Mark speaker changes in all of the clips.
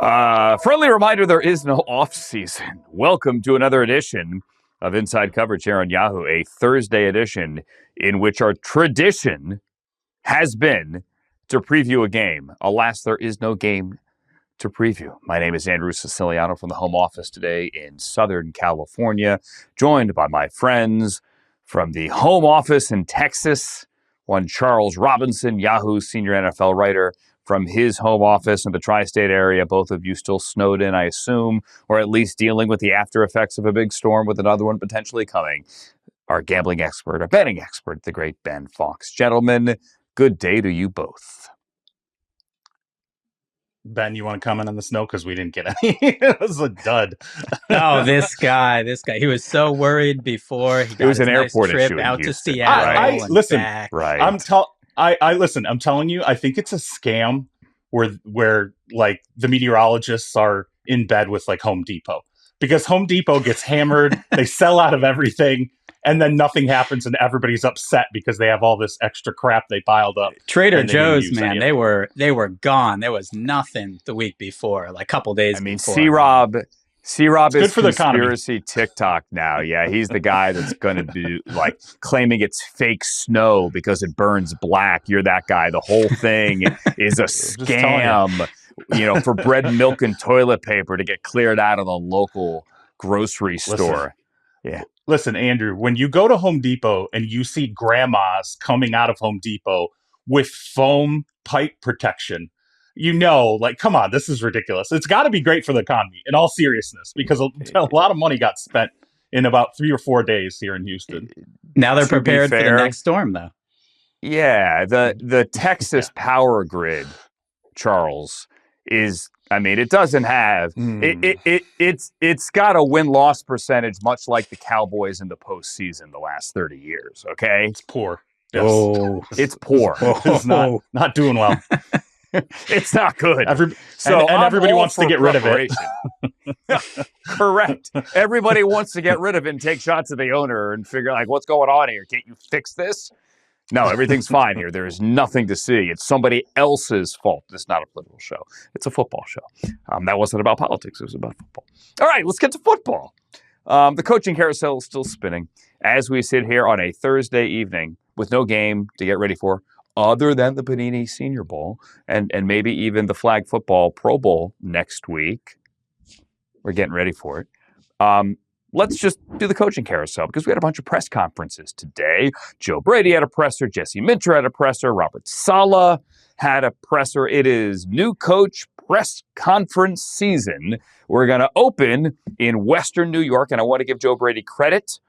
Speaker 1: Friendly reminder, there is no off season. Welcome to another edition of Inside Coverage here on Yahoo, a Thursday edition in which our tradition has been to preview a game. Alas, there is no game to preview. My name is Andrew Siciliano from the home office today in Southern California, joined by my friends from the home office in Texas, one Charles Robinson, Yahoo senior NFL writer, from his home office in the tri-state area. Both of you still snowed in, I assume, or at least dealing with the after effects of a big storm with another one potentially coming. Our gambling expert, our betting expert, the great Ben Fawkes. Gentlemen, good day to you both.
Speaker 2: Ben, you want to comment on the snow? Because we didn't get any. It was a dud.
Speaker 3: Oh, this guy. He was so worried before. He got
Speaker 1: It was an
Speaker 3: nice
Speaker 1: airport
Speaker 3: trip
Speaker 1: issue
Speaker 3: out
Speaker 1: in
Speaker 3: to
Speaker 1: Houston.
Speaker 3: Seattle and
Speaker 2: listen,
Speaker 3: back.
Speaker 1: Right.
Speaker 2: Listen, I'm telling you, I think it's a scam where like the meteorologists are in bed with like Home Depot, because Home Depot gets hammered, they sell out of everything, and then nothing happens and everybody's upset because they have all this extra crap they piled up.
Speaker 3: Trader Joe's, man, they were gone. There was nothing the week before, like a couple days before.
Speaker 1: C-Rob is
Speaker 2: for the
Speaker 1: conspiracy TikTok now. Yeah, he's the guy that's going to be like claiming it's fake snow because it burns black. You're that guy. The whole thing is a scam, for bread, milk, and toilet paper to get cleared out of the local grocery store.
Speaker 2: Listen, Andrew, when you go to Home Depot and you see grandmas coming out of Home Depot with foam pipe protection, come on, this is ridiculous. It's got to be great for the economy, in all seriousness, because a lot of money got spent in about 3 or 4 days here in Houston.
Speaker 3: Now they're prepared for the next storm, though.
Speaker 1: Yeah, the Texas power grid, Charles, is, it doesn't have it's got a win-loss percentage much like the Cowboys in the postseason the last 30 years. Okay,
Speaker 2: it's poor. Yes.
Speaker 1: Oh, it's poor.
Speaker 2: It's not doing well.
Speaker 1: It's not good.
Speaker 2: Everybody wants to get rid of it.
Speaker 1: Correct. Everybody wants to get rid of it and take shots at the owner and figure like, what's going on here? Can't you fix this? No, everything's fine here. There is nothing to see. It's somebody else's fault. It's not a political show. It's a football show. That wasn't about politics. It was about football. All right, let's get to football. The coaching carousel is still spinning as we sit here on a Thursday evening with no game to get ready for other than the Panini Senior Bowl and maybe even the Flag Football Pro Bowl next week. We're getting ready for it. Let's just do the coaching carousel because we had a bunch of press conferences today. Joe Brady had a presser. Jesse Minter had a presser. Robert Saleh had a presser. It is new coach press conference season. We're going to open in Western New York, and I want to give Joe Brady credit.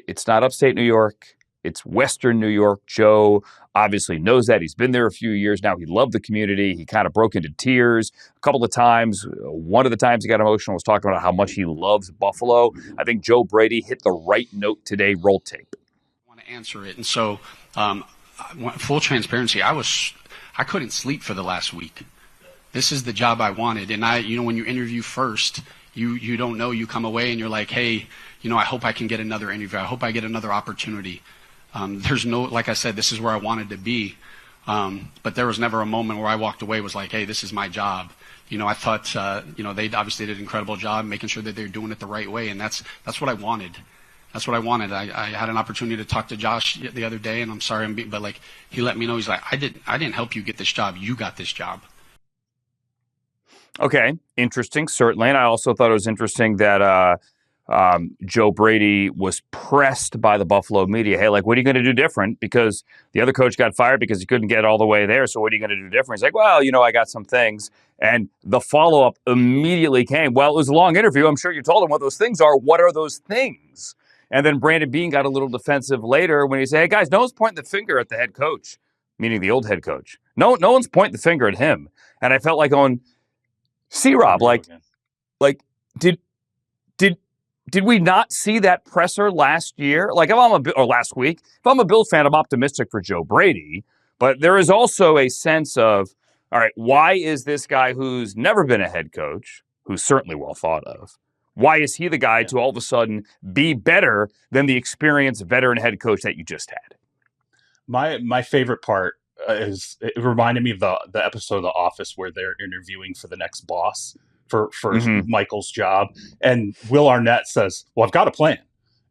Speaker 1: It's not upstate New York. It's Western New York. Joe obviously knows that. He's been there a few years now. He loved the community. He kind of broke into tears a couple of times. One of the times he got emotional was talking about how much he loves Buffalo. I think Joe Brady hit the right note today. Roll tape.
Speaker 4: I want to answer it. And so, full transparency, I couldn't sleep for the last week. This is the job I wanted. And when you interview first, you don't know. You come away and you're like, hey, I hope I can get another interview. I hope I get another opportunity. There's no, like I said, this is where I wanted to be. But there was never a moment where I walked away was like, hey, this is my job. I thought, they obviously did an incredible job making sure that they're doing it the right way. And that's what I wanted. That's what I wanted. I had an opportunity to talk to Josh the other day, and I'm sorry, but like, he let me know, he's like, I didn't help you get this job. You got this job.
Speaker 1: Okay. Interesting. Certainly. And I also thought it was interesting that, Joe Brady was pressed by the Buffalo media. Hey, like, what are you going to do different? Because the other coach got fired because he couldn't get all the way there. So what are you going to do different? He's like, well, I got some things. And the follow-up immediately came. Well, it was a long interview. I'm sure you told him what those things are. What are those things? And then Brandon Beane got a little defensive later when he said, hey, guys, no one's pointing the finger at the head coach, meaning the old head coach. No one's pointing the finger at him. And I felt like on C-Rob, did we not see that presser last year? Like, last week, if I'm a Bill fan, I'm optimistic for Joe Brady. But there is also a sense of, all right, why is this guy who's never been a head coach, who's certainly well thought of, why is he the guy to all of a sudden be better than the experienced veteran head coach that you just had?
Speaker 2: My favorite part it reminded me of the episode of The Office where they're interviewing for the next boss for Michael's job, and Will Arnett says, "Well, I've got a plan."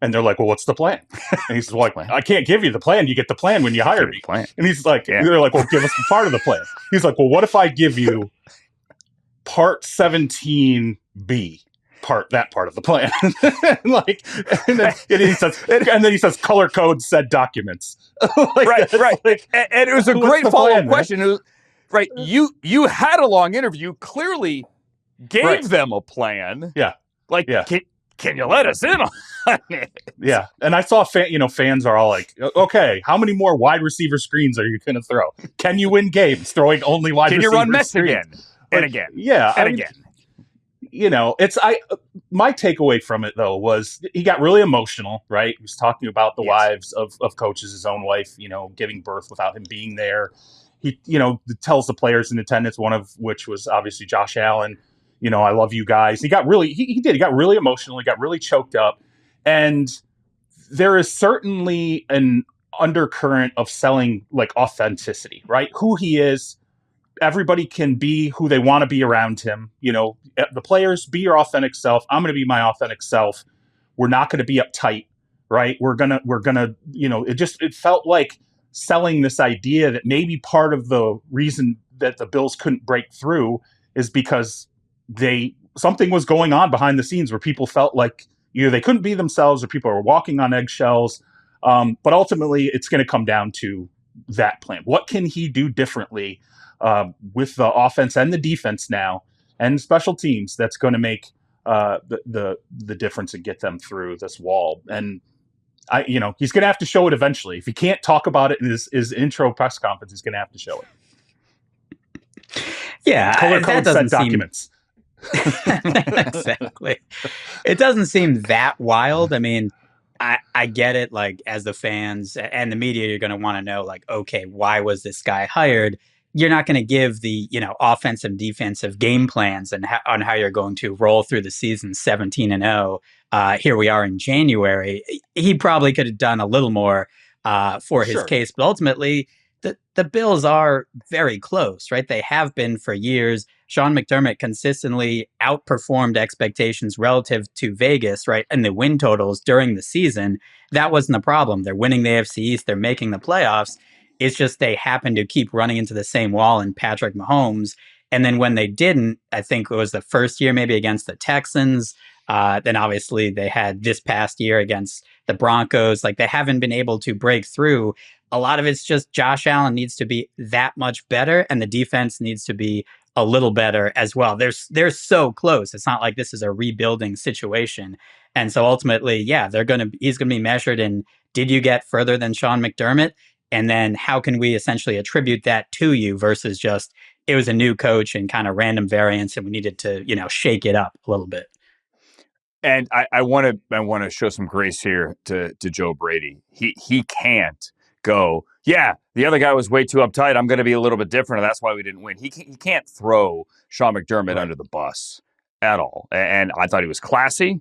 Speaker 2: And they're like, "Well, what's the plan?" And he's like, "I can't give you the plan. You get the plan when you hire me." And he's like, They're like, "Well, give us part of the plan." He's like, "Well, what if I give you part 17B, that part of the plan?" and then he says, "Color code said documents."
Speaker 1: Right. Like, and it was a great follow-up question. It was, right. You had a long interview, clearly gave them a plan.
Speaker 2: Yeah.
Speaker 1: Like, can you let us in on it?
Speaker 2: Yeah. And I saw fans are all like, "Okay, how many more wide receiver screens are you going to throw? Can you win games throwing only wide receiver screens? Can you run mess
Speaker 1: again and again?
Speaker 2: Yeah.
Speaker 1: And again.
Speaker 2: My takeaway from it though was he got really emotional, right? He was talking about the wives of coaches, his own wife, giving birth without him being there. He, tells the players in attendance, one of which was obviously Josh Allen, "I love you guys." He got really, he got really emotional. He got really choked up. And there is certainly an undercurrent of selling like authenticity, right? Who he is. Everybody can be who they want to be around him. The players, be your authentic self. I'm going to be my authentic self. We're not going to be uptight, right? We're gonna, it felt like selling this idea that maybe part of the reason that the Bills couldn't break through is because something was going on behind the scenes where people felt like either they couldn't be themselves or people were walking on eggshells. But ultimately, it's going to come down to that plan. What can he do differently with the offense and the defense now and special teams that's going to make the difference and get them through this wall? And he's going to have to show it eventually. If he can't talk about it in his intro press conference, he's going to have to show it.
Speaker 3: Yeah,
Speaker 2: color code said documents.
Speaker 3: Exactly. It doesn't seem that wild. I mean, I get it. Like, as the fans and the media, you're going to want to know, like, okay, why was this guy hired? You're not going to give the, offensive, defensive game plans and on how you're going to roll through the season 17-0. Here we are in January. He probably could have done a little more for his case, but ultimately the Bills are very close, right? They have been for years. Sean McDermott consistently outperformed expectations relative to Vegas, right? And the win totals during the season, that wasn't the problem. They're winning the AFC East. They're making the playoffs. It's just they happen to keep running into the same wall in Patrick Mahomes. And then when they didn't, I think it was the first year maybe against the Texans. Then obviously they had this past year against the Broncos. Like, they haven't been able to break through. A lot of it's just Josh Allen needs to be that much better, and the defense needs to be a little better as well. They're so close. It's not like this is a rebuilding situation. And so ultimately, yeah, he's gonna be measured in, did you get further than Sean McDermott? And then how can we essentially attribute that to you versus just it was a new coach and kind of random variance and we needed to, shake it up a little bit.
Speaker 1: And I want to show some grace here to Joe Brady. He can't go, yeah, the other guy was way too uptight. I'm going to be a little bit different, and that's why we didn't win. He can't throw Sean McDermott under the bus at all. And I thought he was classy,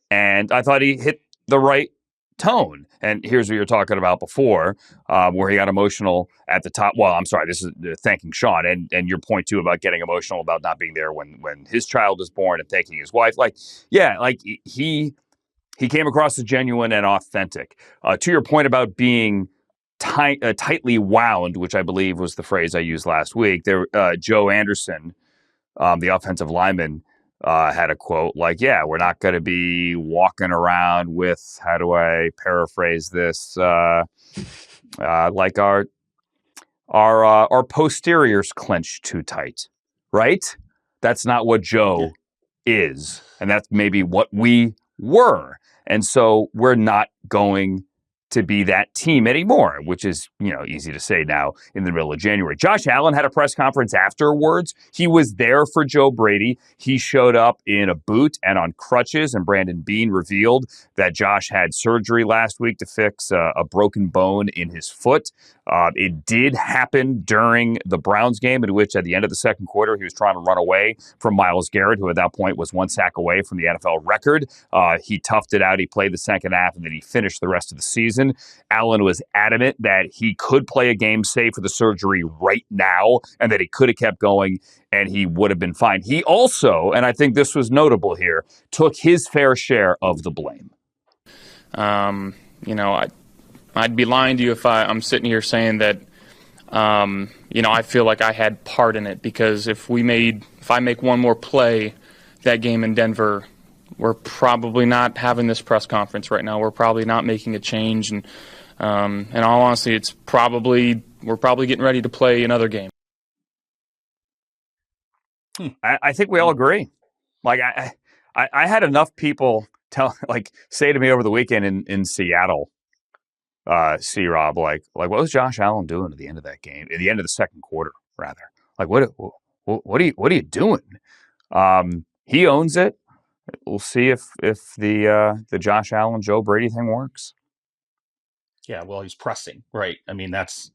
Speaker 1: and I thought he hit the right tone. And here's what you're talking about before, where he got emotional at the top. Well, I'm sorry, this is thanking Sean, and your point too about getting emotional about not being there when his child was born and thanking his wife. Like, yeah, like he came across as genuine and authentic. To your point about being tightly wound, which I believe was the phrase I used last week. There, Joe Anderson, the offensive lineman, had a quote like, "Yeah, we're not going to be walking around with, how do I paraphrase this, like our posteriors clenched too tight," right? That's not what Joe is, and that's maybe what we were, and so we're not going to be that team anymore, which is, easy to say now in the middle of January. Josh Allen had a press conference afterwards. He was there for Joe Brady. He showed up in a boot and on crutches, and Brandon Beane revealed that Josh had surgery last week to fix a broken bone in his foot. It did happen during the Browns game, in which at the end of the second quarter, he was trying to run away from Myles Garrett, who at that point was one sack away from the NFL record. He toughed it out. He played the second half, and then he finished the rest of the season. season. Allen was adamant that he could play a game, save for the surgery right now, and that he could have kept going and he would have been fine. He also, and I think this was notable here, took his fair share of the blame.
Speaker 5: I'd be lying to you if I'm sitting here saying that, I feel like I had part in it, because if I make one more play that game in Denver, we're probably not having this press conference right now. We're probably not making a change. And in all honesty, we're probably getting ready to play another game.
Speaker 1: I think we all agree. Like I had enough people say to me over the weekend in Seattle, C-Rob, like what was Josh Allen doing at the end of that game? At the end of the second quarter, rather. Like what are you doing? He owns it. We'll see if the Josh Allen Joe Brady thing works.
Speaker 2: Yeah, well, he's pressing, right? I mean, that's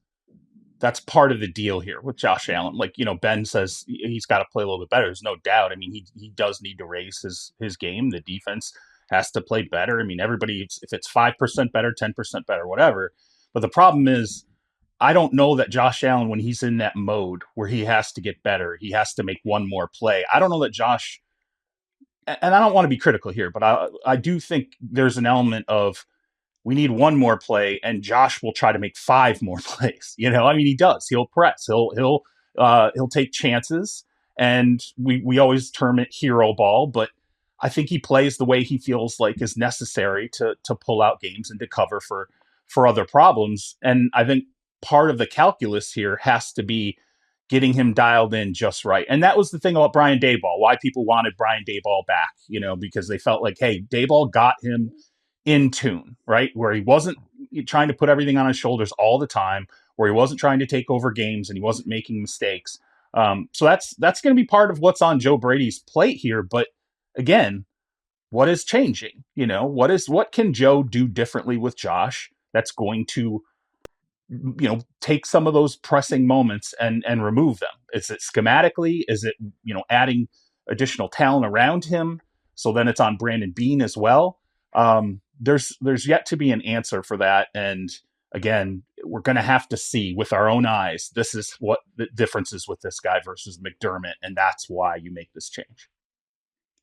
Speaker 2: part of the deal here with Josh Allen. Like, Ben says he's got to play a little bit better. There's no doubt. I mean, he does need to raise his game. The defense has to play better. I mean, everybody, if it's 5% better, 10% better, whatever. But the problem is, I don't know that Josh Allen, when he's in that mode where he has to get better, he has to make one more play. I don't know that Josh, and I don't want to be critical here, but I do think there's an element of, we need one more play, and Josh will try to make 5 more plays. I mean, he does. He'll press. He'll take chances, and we always term it hero ball. But I think he plays the way he feels like is necessary to pull out games and to cover for other problems. And I think part of the calculus here has to be getting him dialed in just right. And that was the thing about Brian Daboll. Why people wanted Brian Daboll back, because they felt like, hey, Daboll got him in tune, right? Where he wasn't trying to put everything on his shoulders all the time, where he wasn't trying to take over games and he wasn't making mistakes. So that's going to be part of what's on Joe Brady's plate here. But again, what is changing? What can Joe do differently with Josh that's going to, take some of those pressing moments and remove them? Is it schematically? Is it, adding additional talent around him? So then it's on Brandon Beane as well. There's yet to be an answer for that. And again, we're going to have to see with our own eyes, this is what the difference is with this guy versus McDermott. And that's why you make this change.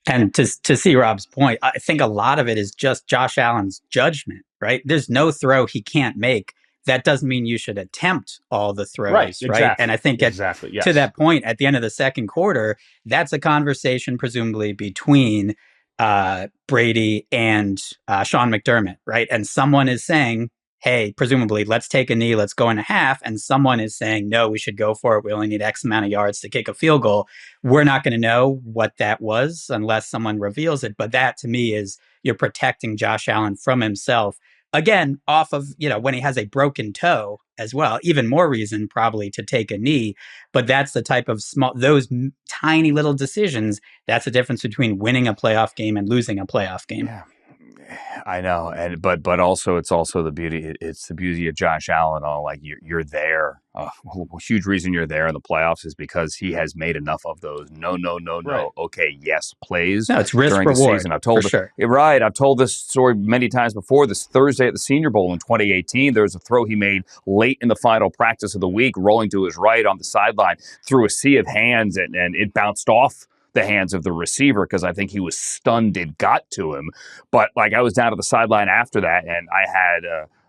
Speaker 3: And to see Rob's point, I think a lot of it is just Josh Allen's judgment, right? There's no throw he can't make. That doesn't mean you should attempt all the throws, right? Exactly. And I think yes. To that point, at the end of the second quarter, that's a conversation presumably between Brady and Sean McDermott, right? And someone is saying, hey, presumably, let's take a knee, let's go in a half. And someone is saying, no, we should go for it. We only need X amount of yards to kick a field goal. We're not going to know what that was unless someone reveals it. But that, to me, is you're protecting Josh Allen from himself. Again, off of, when he has a broken toe as well, even more reason probably to take a knee. But that's the type of those tiny little decisions. That's the difference between winning a playoff game and losing a playoff game.
Speaker 1: Yeah. I know, but also it's also the beauty. It's the beauty of Josh Allen. Like you're there. A huge reason you're there in the playoffs is because he has made enough of those. No.
Speaker 3: Right.
Speaker 1: Okay, yes, plays.
Speaker 3: No, it's risk
Speaker 1: during
Speaker 3: reward.
Speaker 1: The season. I've told
Speaker 3: sure.
Speaker 1: Right. I've told this story many times before. This Thursday at the Senior Bowl in 2018, there was a throw he made late in the final practice of the week, rolling to his right on the sideline through a sea of hands, and it bounced off the hands of the receiver because I think he was stunned it got to him. But I was down to the sideline after that, and I had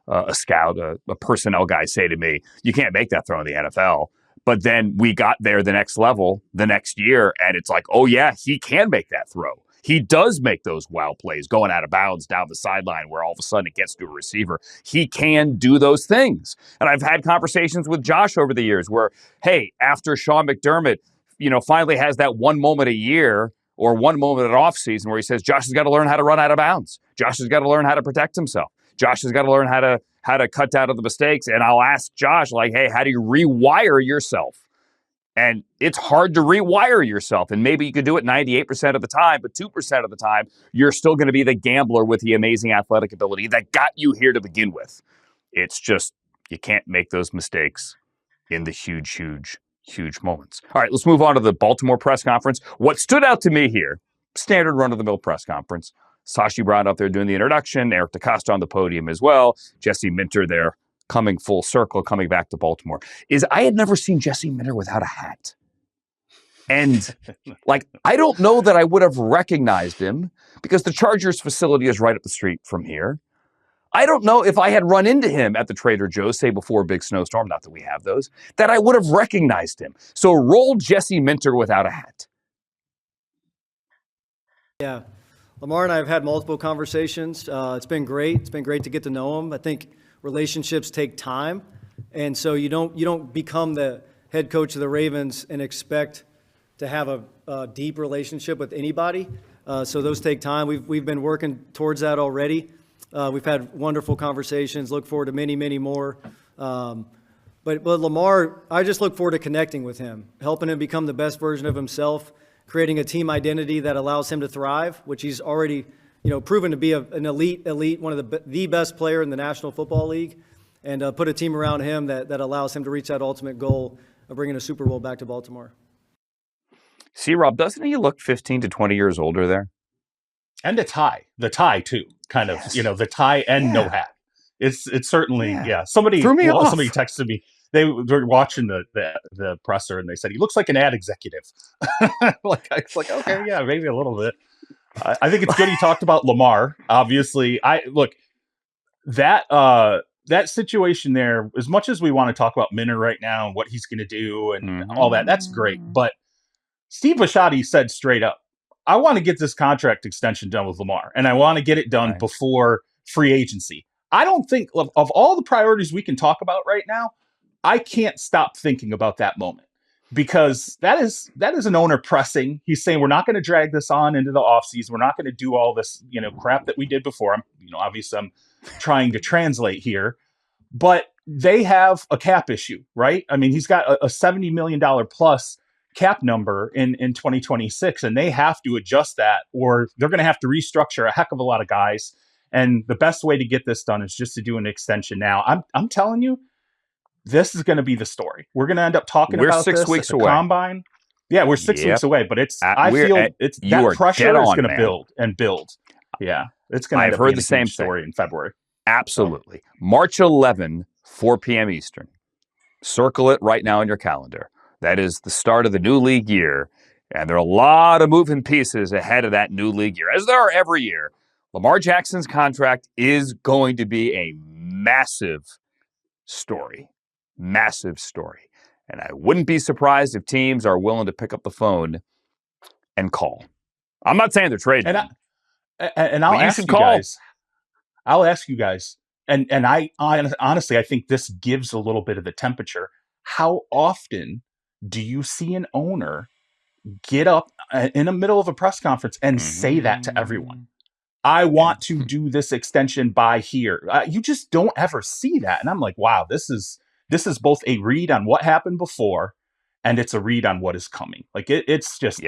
Speaker 1: a scout, a personnel guy say to me, you can't make that throw in the NFL. But then we got there the next level, the next year, and it's like, oh yeah, he can make that throw. He does make those wild plays going out of bounds down the sideline where all of a sudden it gets to a receiver. He can do those things. And I've had conversations with Josh over the years where, hey, after Sean McDermott, finally has that one moment a year or one moment at offseason where he says, Josh has got to learn how to run out of bounds. Josh has got to learn how to protect himself. Josh has got to learn how to cut down on the mistakes. And I'll ask Josh, hey, how do you rewire yourself? And it's hard to rewire yourself. And maybe you could do it 98% of the time, but 2% of the time, you're still going to be the gambler with the amazing athletic ability that got you here to begin with. It's just, you can't make those mistakes in the huge moments. All right, let's move on to the Baltimore press conference. What stood out to me here, standard run-of-the-mill press conference, Sashi Brown up there doing the introduction, Eric DeCosta on the podium as well, Jesse Minter there coming full circle, coming back to Baltimore, is I had never seen Jesse Minter without a hat. And like, I don't know that I would have recognized him because the Chargers facility is right up the street from here. I don't know if I had run into him at the Trader Joe's, say before a big snowstorm, not that we have those, that I would have recognized him. So roll Jesse Minter without a hat.
Speaker 6: Yeah. Lamar and I have had multiple conversations. It's been great. It's been great to get to know him. I think relationships take time. And so you don't become the head coach of the Ravens and expect to have a deep relationship with anybody. So those take time. We've been working towards that already. We've had wonderful conversations. Look forward to many, many more. But Lamar, I just look forward to connecting with him, helping him become the best version of himself, creating a team identity that allows him to thrive, which he's already, proven to be an elite, one of the best player in the National Football League, and put a team around him that allows him to reach that ultimate goal of bringing a Super Bowl back to Baltimore.
Speaker 1: See, Rob, doesn't he look 15 to 20 years older there?
Speaker 2: And the tie too, kind of, the tie and no hat. It's certainly, Somebody texted me. They were watching the presser and they said he looks like an ad executive. I was like, okay, yeah, maybe a little bit. I think it's good he talked about Lamar. Obviously, that situation there, as much as we want to talk about Minter right now and what he's going to do and all that, that's great. But Steve Bisciotti said straight up, I want to get this contract extension done with Lamar, and I want to get it done before free agency. I don't think of all the priorities we can talk about right now, I can't stop thinking about that moment, because that is an owner pressing. He's saying, we're not going to drag this on into the offseason. We're not going to do all this, crap that we did before. Obviously I'm trying to translate here, but they have a cap issue, right? I mean, he's got a $70 million plus cap number in 2026, and they have to adjust that, or they're going to have to restructure a heck of a lot of guys. And the best way to get this done is just to do an extension now. I'm telling you, this is going to be the story. We're going to end up talking about
Speaker 1: 6 weeks away.
Speaker 2: Combine. Yeah, we're 6 weeks away, but I feel that pressure is going to build and build. Yeah, it's going to.
Speaker 1: I've heard the same
Speaker 2: story in February.
Speaker 1: Absolutely, March 11, 4 p.m. Eastern. Circle it right now in your calendar. That is the start of the new league year, and there are a lot of moving pieces ahead of that new league year, as there are every year. Lamar Jackson's contract is going to be a massive story. Massive story. And I wouldn't be surprised if teams are willing to pick up the phone and call. I'm not saying they're trading.
Speaker 2: And I'll ask you guys. I'll ask you guys. And I honestly, I think this gives a little bit of the temperature. How often do you see an owner get up in the middle of a press conference and say that to everyone? I want to do this extension by here. You just don't ever see that. And I'm like, wow, this is both a read on what happened before, and it's a read on what is coming. Like it's just,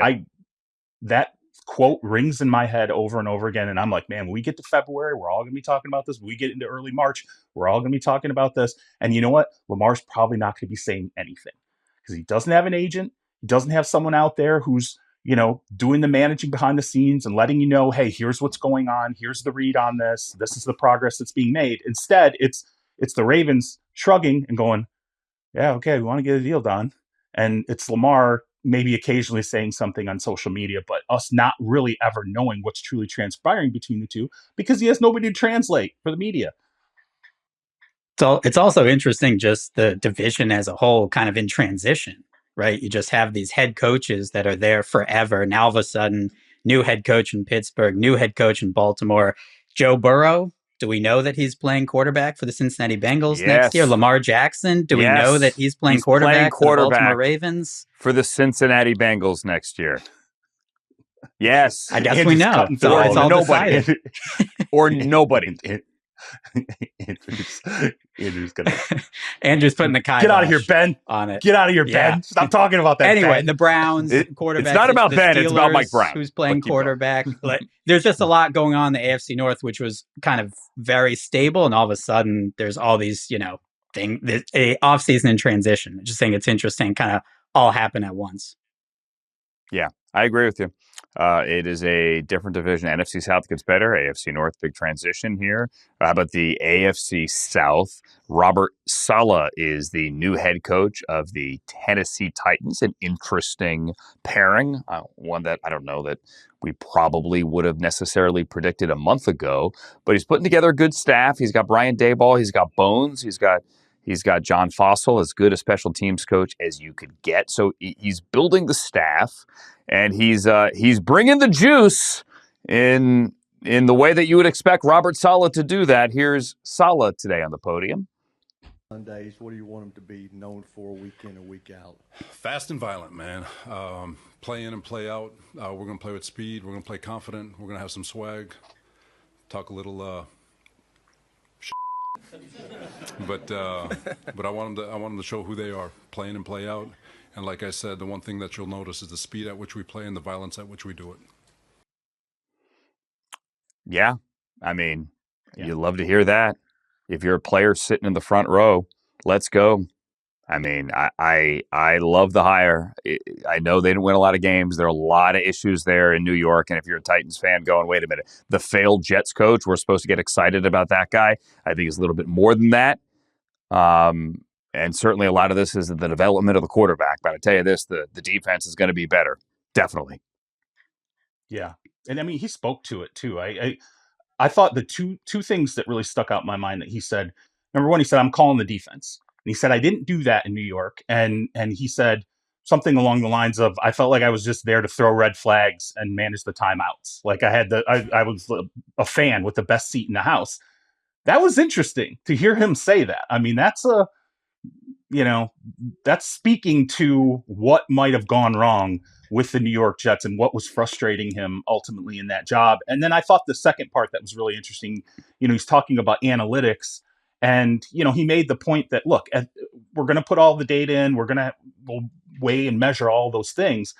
Speaker 2: that quote rings in my head over and over again. And I'm like, man, when we get to February, we're all going to be talking about this. When we get into early March, we're all going to be talking about this. And you know what? Lamar's probably not going to be saying anything because he doesn't have an agent. He doesn't have someone out there who's, doing the managing behind the scenes and letting you know, hey, here's what's going on. Here's the read on this. This is the progress that's being made. Instead, it's the Ravens shrugging and going, yeah, okay, we want to get a deal done. And it's Lamar maybe occasionally saying something on social media, but us not really ever knowing what's truly transpiring between the two because he has nobody to translate for the media.
Speaker 3: So it's also interesting, just the division as a whole kind of in transition, right? You just have these head coaches that are there forever. Now, all of a sudden, new head coach in Pittsburgh, new head coach in Baltimore. Joe Burrow, do we know that he's playing quarterback for the Cincinnati Bengals next year? Lamar Jackson, do we know that he's playing quarterback for the Baltimore Ravens? For
Speaker 1: the Cincinnati Bengals next year. Yes.
Speaker 3: I guess we know. So it's all nobody.
Speaker 1: Or nobody.
Speaker 2: Andrew's gonna.
Speaker 3: Andrew's putting the kibosh.
Speaker 2: Get out of here, Ben.
Speaker 3: On it.
Speaker 2: Get out of here, Ben. Stop talking about that.
Speaker 3: Anyway,
Speaker 2: Ben.
Speaker 3: the Browns quarterback.
Speaker 1: It's not about Ben.
Speaker 3: Steelers,
Speaker 1: it's about Mike Brown.
Speaker 3: Who's playing quarterback? There's just a lot going on in the AFC North, which was kind of very stable, and all of a sudden, there's all these, things. A offseason in transition. I just think it's interesting, kind of all happen at once.
Speaker 1: Yeah, I agree with you. It is a different division. NFC South gets better. AFC North, big transition here. How about the AFC South? Robert Saleh is the new head coach of the Tennessee Titans. An interesting pairing. One that I don't know that we probably would have necessarily predicted a month ago. But he's putting together a good staff. He's got Brian Daboll. He's got Bones. He's got John Fossil, as good a special teams coach as you could get. So he's building the staff, and he's bringing the juice in the way that you would expect Robert Saleh to do that. Here's Saleh today on the podium.
Speaker 7: Sundays, what do you want them to be known for week in and week out?
Speaker 8: Fast and violent, man. Play in and play out. We're going to play with speed. We're going to play confident. We're going to have some swag. Talk a little but I want them to show who they are, play in and play out. And like I said, the one thing that you'll notice is the speed at which we play and the violence at which we do it.
Speaker 1: Yeah, I mean, you love to hear that. If you're a player sitting in the front row, let's go. I mean, I love the hire. I know they didn't win a lot of games. There are a lot of issues there in New York. And if you're a Titans fan going, wait a minute, the failed Jets coach, we're supposed to get excited about that guy. I think it's a little bit more than that. And certainly a lot of this is the development of the quarterback. But I tell you this, the defense is going to be better. Definitely.
Speaker 2: Yeah. And I mean, he spoke to it too. I thought the two things that really stuck out in my mind that he said, number one, he said, I'm calling the defense. And he said, I didn't do that in New York. And he said something along the lines of, I felt like I was just there to throw red flags and manage the timeouts. Like I was a fan with the best seat in the house. That was interesting to hear him say that. I mean, that's speaking to what might have gone wrong with the New York Jets and what was frustrating him ultimately in that job. And then I thought the second part that was really interesting, he's talking about analytics, and, he made the point that, look, we're going to put all the data in, we'll weigh and measure all those things.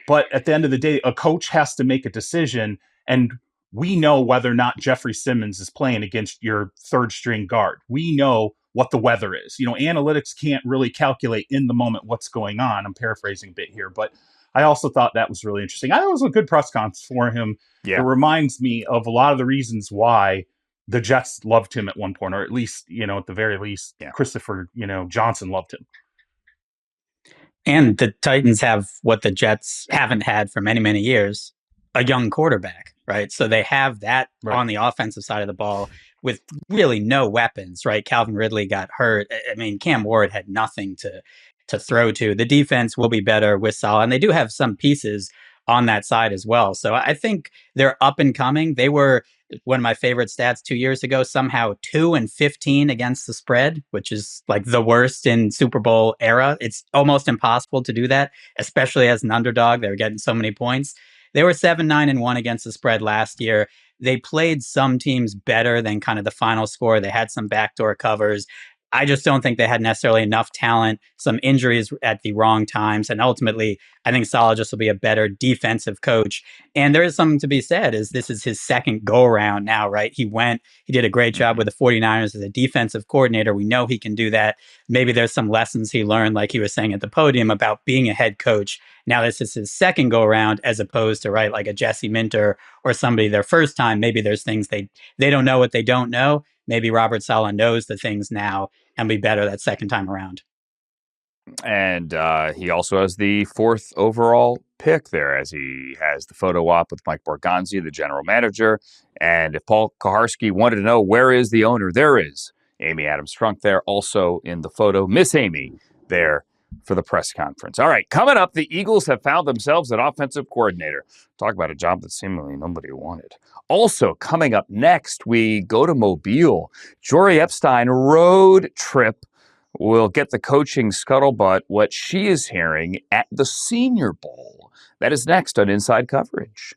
Speaker 2: But at the end of the day, a coach has to make a decision, and we know whether or not Jeffrey Simmons is playing against your third string guard. We know what the weather is. Analytics can't really calculate in the moment what's going on. I'm paraphrasing a bit here, but I also thought that was really interesting. I thought it was a good press conference for him. Yeah. It reminds me of a lot of the reasons why the Jets loved him at one point, or at least, at the very least, Christopher, Johnson loved him.
Speaker 3: And the Titans have what the Jets haven't had for many, many years, a young quarterback, right? So they have that on the offensive side of the ball with really no weapons, right? Calvin Ridley got hurt. I mean, Cam Ward had nothing to throw to. The defense will be better with Saleh, and they do have some pieces on that side as well. So I think they're up and coming. They were one of my favorite stats 2 years ago, somehow 2-15 against the spread, which is like the worst in Super Bowl era. It's almost impossible to do that, especially as an underdog. They were getting so many points. They were 7-9-1 against the spread last year. They played some teams better than kind of the final score. They had some backdoor covers. I just don't think they had necessarily enough talent, some injuries at the wrong times. And ultimately, I think Saleh just will be a better defensive coach. And there is something to be said, is this is his second go around now, right? He did a great job with the 49ers as a defensive coordinator. We know he can do that. Maybe there's some lessons he learned, like he was saying at the podium, about being a head coach. Now this is his second go around, as opposed to, right, like a Jesse Minter or somebody their first time. Maybe there's things they don't know what they don't know. Maybe Robert Saleh knows the things now and be better that second time around.
Speaker 1: And he also has the 4th overall pick there, as he has the photo op with Mike Borgonzi, the general manager. And if Paul Kaharski wanted to know where is the owner, there is Amy Adams Strunk there, also in the photo. Miss Amy there for the press conference. All right, coming up, the Eagles have found themselves an offensive coordinator. Talk about a job that seemingly nobody wanted. Also, coming up next, we go to Mobile. Jori Epstein road trip will get the coaching scuttlebutt, what she is hearing at the Senior Bowl. That is next on Inside Coverage.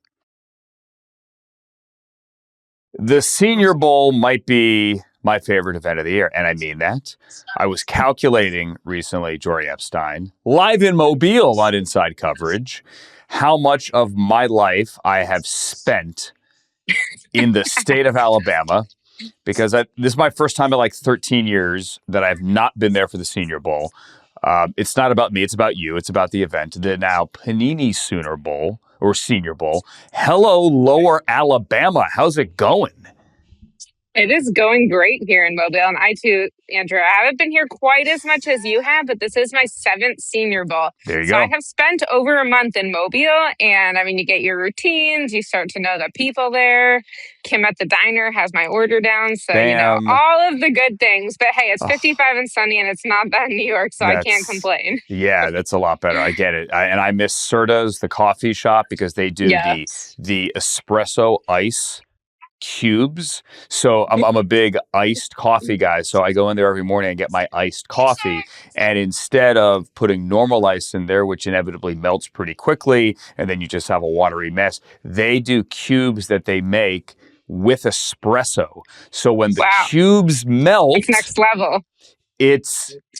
Speaker 1: The Senior Bowl might be my favorite event of the year, and I mean that. I was calculating recently, Jori Epstein, live in Mobile on Inside Coverage, how much of my life I have spent in the state of Alabama, because this is my first time in like 13 years that I've not been there for the Senior Bowl. It's not about me. It's about you. It's about the event. The now Panini Sooner Bowl. or Senior Bowl. Hello, Lower Alabama. How's it going?
Speaker 9: It is going great here in Mobile. And I too, Andrew, I haven't been here quite as much as you have, but this is my 7th Senior Bowl.
Speaker 1: There you
Speaker 9: so
Speaker 1: go.
Speaker 9: I have spent over a month in Mobile. And I mean, you get your routines, you start to know the people there. Kim at the diner has my order down. So, you know,
Speaker 1: Bam.
Speaker 9: all of the good things. But hey, it's 55 and sunny and it's not that in New York, so I can't
Speaker 1: That's-
Speaker 9: complain.
Speaker 1: Yeah, that's a lot better. I get it. And I miss Serta's, the coffee shop, because they do
Speaker 9: Yes.
Speaker 1: the espresso ice cubes. So I'm a big iced coffee guy. So I go in there every morning and get my iced coffee. And instead of putting normal ice in there, which inevitably melts pretty quickly, and then you just have a watery mess, they do cubes that they make with espresso. So when the
Speaker 9: Wow.
Speaker 1: cubes melt,
Speaker 9: It's next level.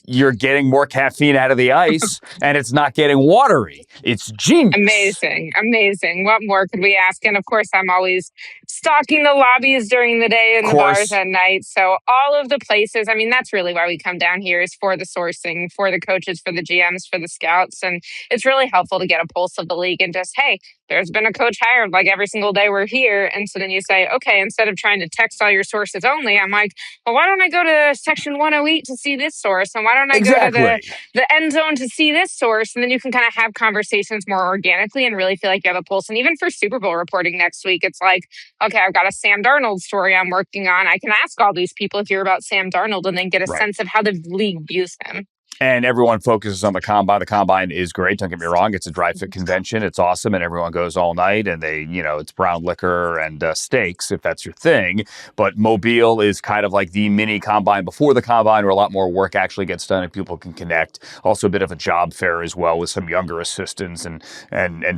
Speaker 1: you're getting more caffeine out of the ice and it's not getting watery. It's genius.
Speaker 9: Amazing. What more could we ask? And of course, I'm always stalking the lobbies during the day and the bars at night. So all of the places, I mean, that's really why we come down here, is for the sourcing, for the coaches, for the GMs, for the scouts. And it's really helpful to get a pulse of the league and just, hey, there's been a coach hired like every single day we're here. And so then you say, okay, instead of trying to text all your sources only, I'm like, well, why don't I go to section 108 to see this source? And why don't I go to the end zone to see this source? And then you can kind of have conversations more organically and really feel like you have a pulse. And even for Super Bowl reporting next week, it's like, okay, I've got a Sam Darnold story I'm working on. I can ask all these people here about Sam Darnold and then get a sense of how the league views him.
Speaker 1: And everyone focuses on the combine. The combine is great. Don't get me wrong. It's a dry fit convention. It's awesome. And everyone goes all night and they, it's brown liquor and steaks, if that's your thing. But Mobile is kind of like the mini combine before the combine, where a lot more work actually gets done and people can connect. Also a bit of a job fair as well, with some younger assistants and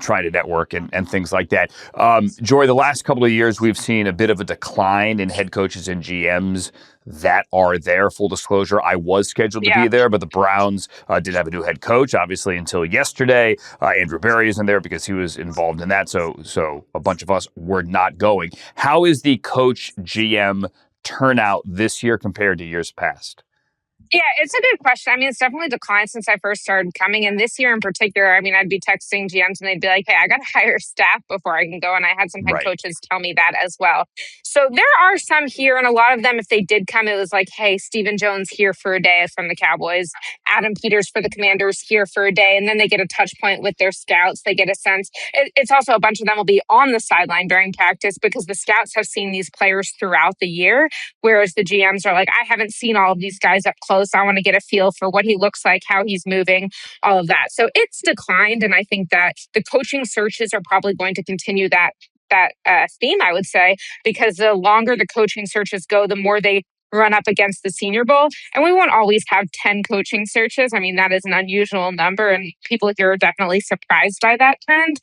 Speaker 1: trying to network and things like that. Jori, the last couple of years, we've seen a bit of a decline in head coaches and GMs that are there. Full disclosure, I was scheduled to be there, but the Browns did have a new head coach, obviously, until yesterday. Andrew Berry isn't there because he was involved in that, so a bunch of us were not going. How is the coach GM turnout this year compared to years past?
Speaker 9: Yeah, it's a good question. I mean, it's definitely declined since I first started coming. And this year in particular, I mean, I'd be texting GMs and they'd be like, hey, I got to hire staff before I can go. And I had some head coaches tell me that as well. So there are some here. And a lot of them, if they did come, it was like, hey, Stephen Jones here for a day from the Cowboys, Adam Peters for the Commanders here for a day. And then they get a touch point with their scouts. They get a sense. It's also a bunch of them will be on the sideline during practice because the scouts have seen these players throughout the year. Whereas the GMs are like, I haven't seen all of these guys up close. I want to get a feel for what he looks like, how he's moving, all of that. So it's declined. And I think that the coaching searches are probably going to continue that theme, I would say, because the longer the coaching searches go, the more they run up against the Senior Bowl. And we won't always have 10 coaching searches. I mean, that is an unusual number, and people here are definitely surprised by that trend.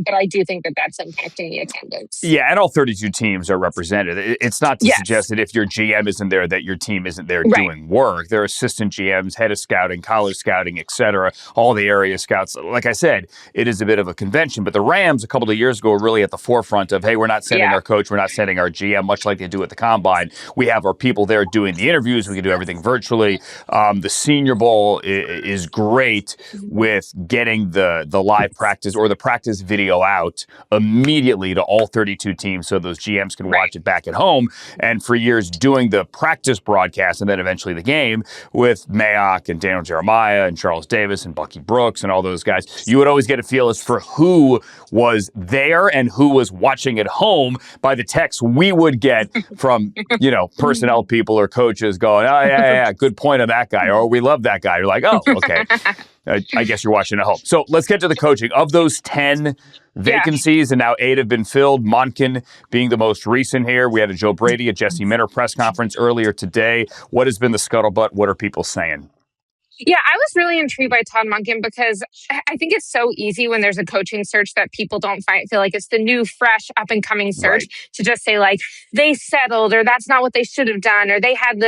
Speaker 9: But I do think that that's impacting the attendance.
Speaker 1: Yeah, and all 32 teams are represented. It's not to suggest that if your GM isn't there, that your team isn't there doing work. There are assistant GMs, head of scouting, college scouting, etc., all the area scouts. Like I said, it is a bit of a convention. But the Rams, a couple of years ago, were really at the forefront of, hey, we're not sending our coach, we're not sending our GM, much like they do at the Combine. We have our people there doing the interviews. We can do everything virtually. The Senior Bowl is great with getting the live practice or the practice video out immediately to all 32 teams so those GMs can watch it back at home. And for years, doing the practice broadcast and then eventually the game with Mayock and Daniel Jeremiah and Charles Davis and Bucky Brooks and all those guys, you would always get a feel as for who was there and who was watching at home by the texts we would get from, personnel people or coaches going, oh, yeah, good point on that guy, or we love that guy. You're like, oh, okay. I guess you're watching at home. So let's get to the coaching. Of those 10 vacancies, and now 8 have been filled, Monken being the most recent here. We had a Joe Brady, a Jesse Minter press conference earlier today. What has been the scuttlebutt? What are people saying?
Speaker 9: Yeah, I was really intrigued by Todd Monken because I think it's so easy when there's a coaching search that people don't feel like it's the new, fresh, up-and-coming search to just say, like, they settled, or that's not what they should have done, or they had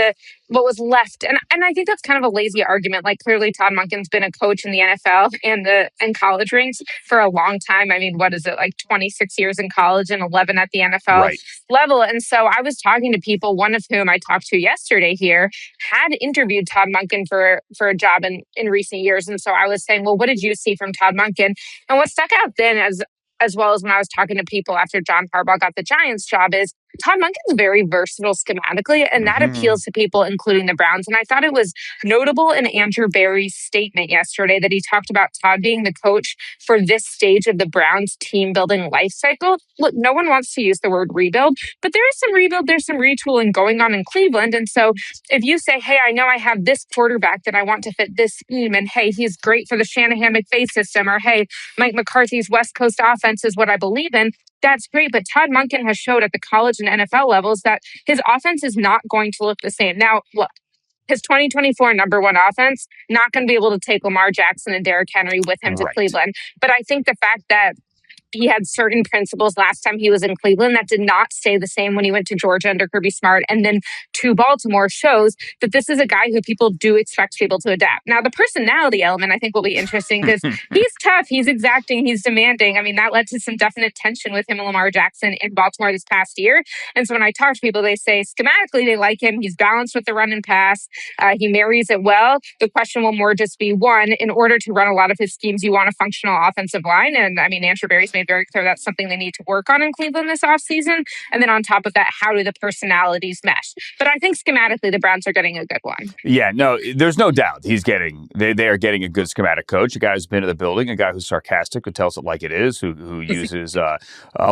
Speaker 9: what was left. And I think that's kind of a lazy argument. Like, clearly Todd Monken's been a coach in the NFL and college ranks for a long time. I mean, what is it, like 26 years in college and 11 at the NFL level. And so I was talking to people, one of whom I talked to yesterday here, had interviewed Todd Monken for a job in recent years. And so I was saying, well, what did you see from Todd Monken? And what stuck out then as as well as when I was talking to people after John Harbaugh got the Giants job, is Todd Monken's very versatile schematically, and that appeals to people, including the Browns. And I thought it was notable in Andrew Berry's statement yesterday that he talked about Todd being the coach for this stage of the Browns team building life cycle. Look, no one wants to use the word rebuild, but there is some rebuild, there's some retooling going on in Cleveland. And so if you say, hey, I know I have this quarterback that I want to fit this scheme, and hey, he's great for the Shanahan McVay system, or hey, Mike McCarthy's West Coast offense is what I believe in, that's great. But Todd Monken has showed at the college and NFL levels that his offense is not going to look the same. Now, look, his 2024 number one offense, not going to be able to take Lamar Jackson and Derrick Henry with him to Cleveland. But I think the fact that he had certain principles last time he was in Cleveland that did not stay the same when he went to Georgia under Kirby Smart and then to Baltimore shows that this is a guy who people do expect people to adapt. Now, the personality element, I think, will be interesting because he's tough, he's exacting, he's demanding. I mean, that led to some definite tension with him and Lamar Jackson in Baltimore this past year. And so when I talk to people, they say schematically they like him. He's balanced with the run and pass. He marries it well. The question will more just be, one, in order to run a lot of his schemes, you want a functional offensive line. And I mean, Andrew Berry's made very clear that's something they need to work on in Cleveland this offseason. And then on top of that, how do the personalities mesh? But I think schematically, the Browns are getting a good one.
Speaker 1: Yeah, no, there's no doubt they are getting a good schematic coach, a guy who's been in the building, a guy who's sarcastic, who tells it like it is, who uses a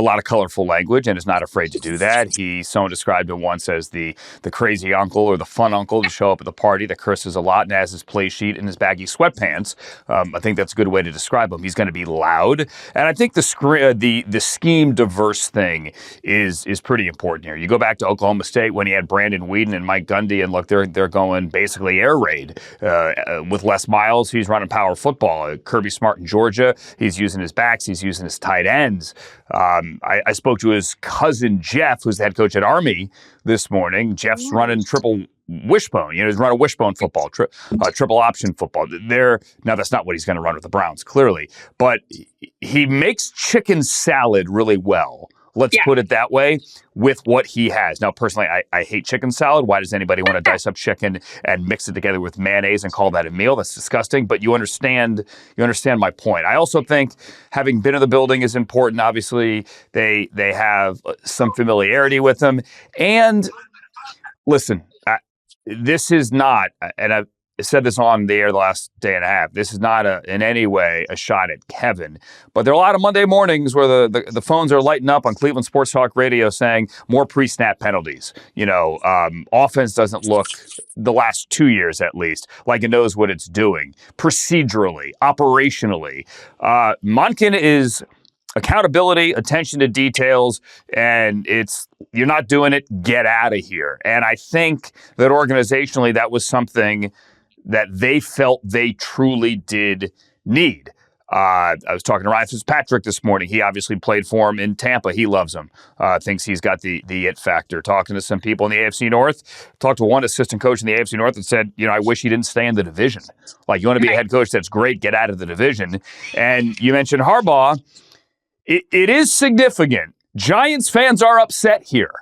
Speaker 1: lot of colorful language and is not afraid to do that. Someone described him once as the crazy uncle or the fun uncle to show up at the party that curses a lot and has his play sheet in his baggy sweatpants. I think that's a good way to describe him. He's going to be loud, and I think the scheme diverse thing is pretty important here. You go back to Oklahoma State when he had Brandon Weeden and Mike Gundy, and look, they're going basically air raid with Les Miles. He's running power football. Kirby Smart in Georgia, he's using his backs, he's using his tight ends. I spoke to his cousin Jeff, who's the head coach at Army this morning. Jeff's running triple wishbone. He's running wishbone football, triple option football. Now, that's not what he's going to run with the Browns, clearly, but he makes chicken salad really well. Let's put it that way with what he has. Now, personally, I hate chicken salad. Why does anybody want to dice up chicken and mix it together with mayonnaise and call that a meal? That's disgusting. But you understand my point. I also think having been in the building is important. Obviously, they have some familiarity with him. And listen, this is not, and I've said this on the air the last day and a half, this is not in any way a shot at Kevin, but there are a lot of Monday mornings where the phones are lighting up on Cleveland Sports Talk Radio saying more pre-snap penalties. Offense doesn't look, the last 2 years at least, like it knows what it's doing. Procedurally, operationally. Monken is accountability, attention to details, and you're not doing it, get out of here. And I think that organizationally, that was something that they felt they truly did need. I was talking to Ryan Fitzpatrick this morning. He obviously played for him in Tampa. He loves him. Thinks he's got the it factor. Talking to some people in the AFC North. Talked to one assistant coach in the AFC North and said, I wish he didn't stay in the division. Like, you want to be a head coach, that's great. Get out of the division. And you mentioned Harbaugh. It is significant. Giants fans are upset here.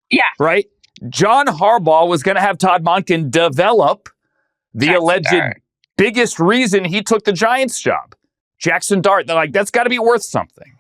Speaker 1: Yeah. Right? John Harbaugh was going to have Todd Monken develop the alleged biggest reason he took the Giants job. Jackson Dart. They're like, that's got to be worth something.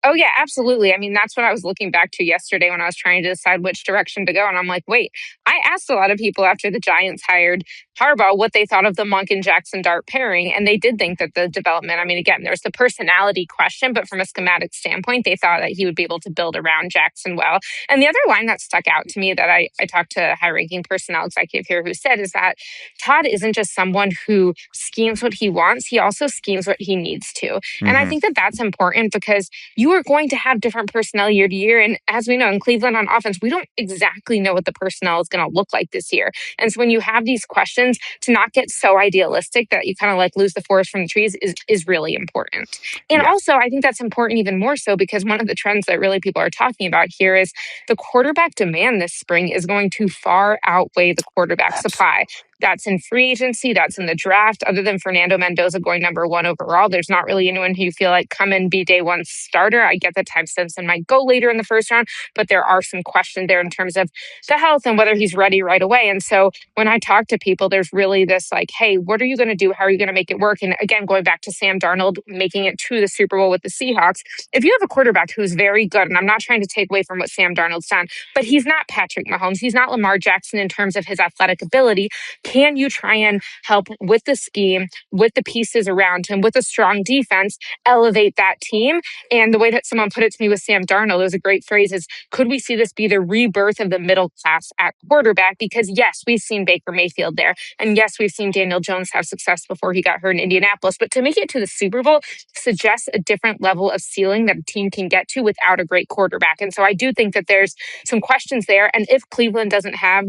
Speaker 9: Oh, yeah, absolutely. I mean, that's what I was looking back to yesterday when I was trying to decide which direction to go. And I'm like, wait, I asked a lot of people after the Giants hired Harbaugh what they thought of the Monken-Jackson Dart pairing. And they did think that the development, I mean, again, there's the personality question, but from a schematic standpoint, they thought that he would be able to build around Jackson well. And the other line that stuck out to me that I talked to a high-ranking personnel executive here who said is that Todd isn't just someone who schemes what he wants, he also schemes what he needs to. Mm-hmm. And I think that that's important because you are going to have different personnel year to year. And as we know, in Cleveland on offense, we don't exactly know what the personnel is going to look like this year. And so when you have these questions, to not get so idealistic that you kind of like lose the forest from the trees is really important. And also, I think that's important even more so because one of the trends that really people are talking about here is the quarterback demand this spring is going to far outweigh the quarterback supply. That's in free agency. That's in the draft. Other than Fernando Mendoza going number 1 overall, there's not really anyone who you feel like come and be day one starter. I get that Ty Simpson might go later in the first round, but there are some questions there in terms of the health and whether he's ready right away. And so when I talk to people, there's really this like, hey, what are you going to do? How are you going to make it work? And again, going back to Sam Darnold making it to the Super Bowl with the Seahawks, if you have a quarterback who's very good, and I'm not trying to take away from what Sam Darnold's done, but he's not Patrick Mahomes. He's not Lamar Jackson in terms of his athletic ability. Can you try and help with the scheme, with the pieces around him, with a strong defense, elevate that team? And the way that someone put it to me with Sam Darnold, it was a great phrase, is could we see this be the rebirth of the middle class at quarterback? Because yes, we've seen Baker Mayfield there. And yes, we've seen Daniel Jones have success before he got hurt in Indianapolis. But to make it to the Super Bowl suggests a different level of ceiling that a team can get to without a great quarterback. And so I do think that there's some questions there. And if Cleveland doesn't have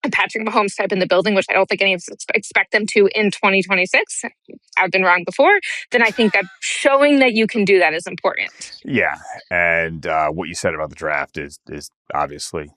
Speaker 9: a Patrick Mahomes type in the building, which I don't think any of us expect them to in 2026, I've been wrong before, then I think that showing that you can do that is important.
Speaker 1: Yeah. And what you said about the draft is obviously,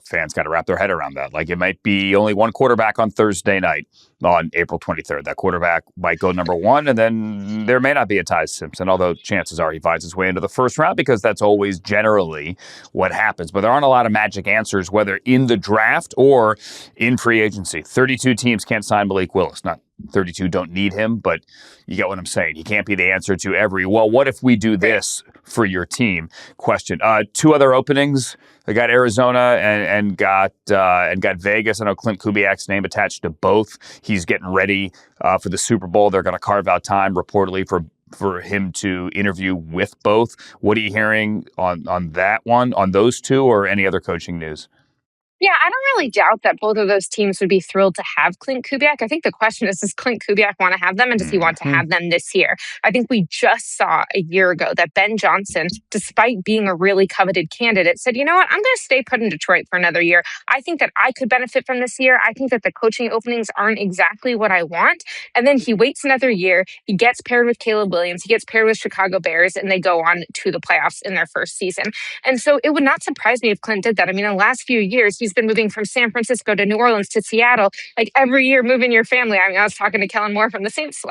Speaker 1: fans got to wrap their head around that. Like, it might be only one quarterback on Thursday night on April 23rd. That quarterback might go number 1, and then there may not be a Ty Simpson, although chances are he finds his way into the first round because that's always generally what happens. But there aren't a lot of magic answers, whether in the draft or in free agency. 32 teams can't sign Malik Willis. Not 32 don't need him, but you get what I'm saying. He can't be the answer to every, well, what if we do this for your team question. 2 other openings. They got Arizona and got Vegas. I know Clint Kubiak's name attached to both. He's getting ready for the Super Bowl. They're going to carve out time reportedly for him to interview with both. What are you hearing on that one, on those 2, or any other coaching news?
Speaker 9: Yeah, I don't really doubt that both of those teams would be thrilled to have Clint Kubiak. I think the question is, does Clint Kubiak want to have them, and does he want to have them this year? I think we just saw a year ago that Ben Johnson, despite being a really coveted candidate, said, you know what, I'm going to stay put in Detroit for another year. I think that I could benefit from this year. I think that the coaching openings aren't exactly what I want. And then he waits another year. He gets paired with Caleb Williams. He gets paired with Chicago Bears, and they go on to the playoffs in their first season. And so it would not surprise me if Clint did that. I mean, in the last few years, he's been moving from San Francisco to New Orleans to Seattle, like every year moving your family. I mean, I was talking to Kellen Moore from the Saints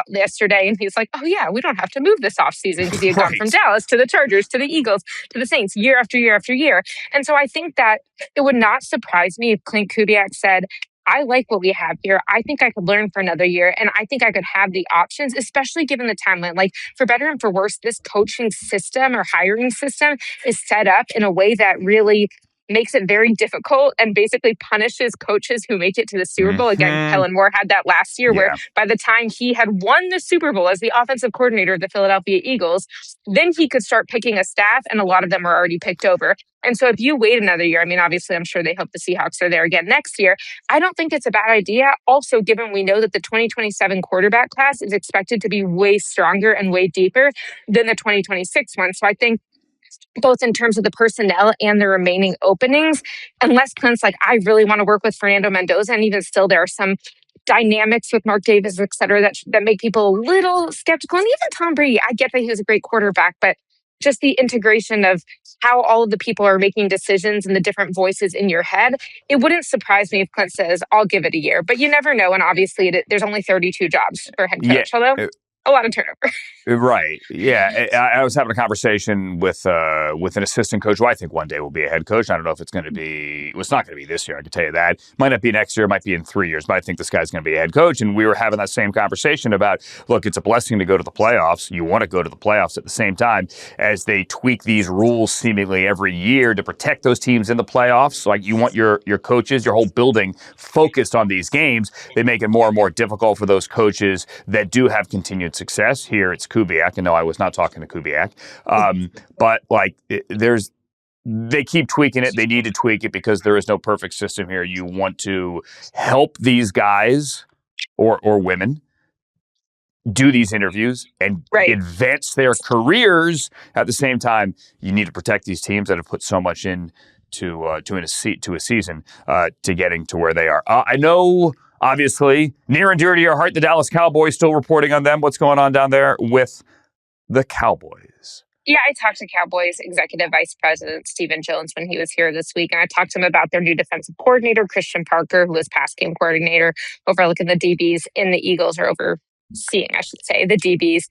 Speaker 9: yesterday, and he's like, oh yeah, we don't have to move this offseason because he had gone from Dallas to the Chargers to the Eagles to the Saints year after year after year. And so I think that it would not surprise me if Clint Kubiak said, I like what we have here. I think I could learn for another year, and I think I could have the options, especially given the timeline. Like, for better and for worse, this coaching system or hiring system is set up in a way that really makes it very difficult and basically punishes coaches who make it to the Super Bowl. Again, Kellen Moore had that last year where by the time he had won the Super Bowl as the offensive coordinator of the Philadelphia Eagles, then he could start picking a staff, and a lot of them were already picked over. And so if you wait another year, I mean, obviously, I'm sure they hope the Seahawks are there again next year. I don't think it's a bad idea. Also, given we know that the 2027 quarterback class is expected to be way stronger and way deeper than the 2026 one. So I think both in terms of the personnel and the remaining openings, unless Clint's like, I really want to work with Fernando Mendoza, and even still there are some dynamics with Mark Davis, et cetera, that make people a little skeptical. And even Tom Brady, I get that he was a great quarterback, but just the integration of how all of the people are making decisions and the different voices in your head, it wouldn't surprise me if Clint says, I'll give it a year. But you never know, and obviously there's only 32 jobs for head coach, although a lot of turnover.
Speaker 1: Right. Yeah. I was having a conversation with an assistant coach who I think one day will be a head coach. I don't know if it's going to be, it's not going to be this year, I can tell you that. Might not be next year, might be in 3 years, but I think this guy's going to be a head coach. And we were having that same conversation about, look, it's a blessing to go to the playoffs. You want to go to the playoffs at the same time as they tweak these rules seemingly every year to protect those teams in the playoffs. Like, you want your coaches, your whole building focused on these games. They make it more and more difficult for those coaches that do have continued success. Here it's Kubiak, and no, I was not talking to Kubiak. But like, they keep tweaking it. They need to tweak it because there is no perfect system here. You want to help these guys or women do these interviews and advance their careers. At the same time, you need to protect these teams that have put so much in to a season to getting to where they are. I know. Obviously, near and dear to your heart, the Dallas Cowboys, still reporting on them. What's going on down there with the Cowboys?
Speaker 9: Yeah, I talked to Cowboys Executive Vice President Stephen Jones when he was here this week, and I talked to him about their new defensive coordinator, Christian Parker, who was pass game coordinator, overlooking the DBs in the Eagles, or overseeing, I should say, the DBs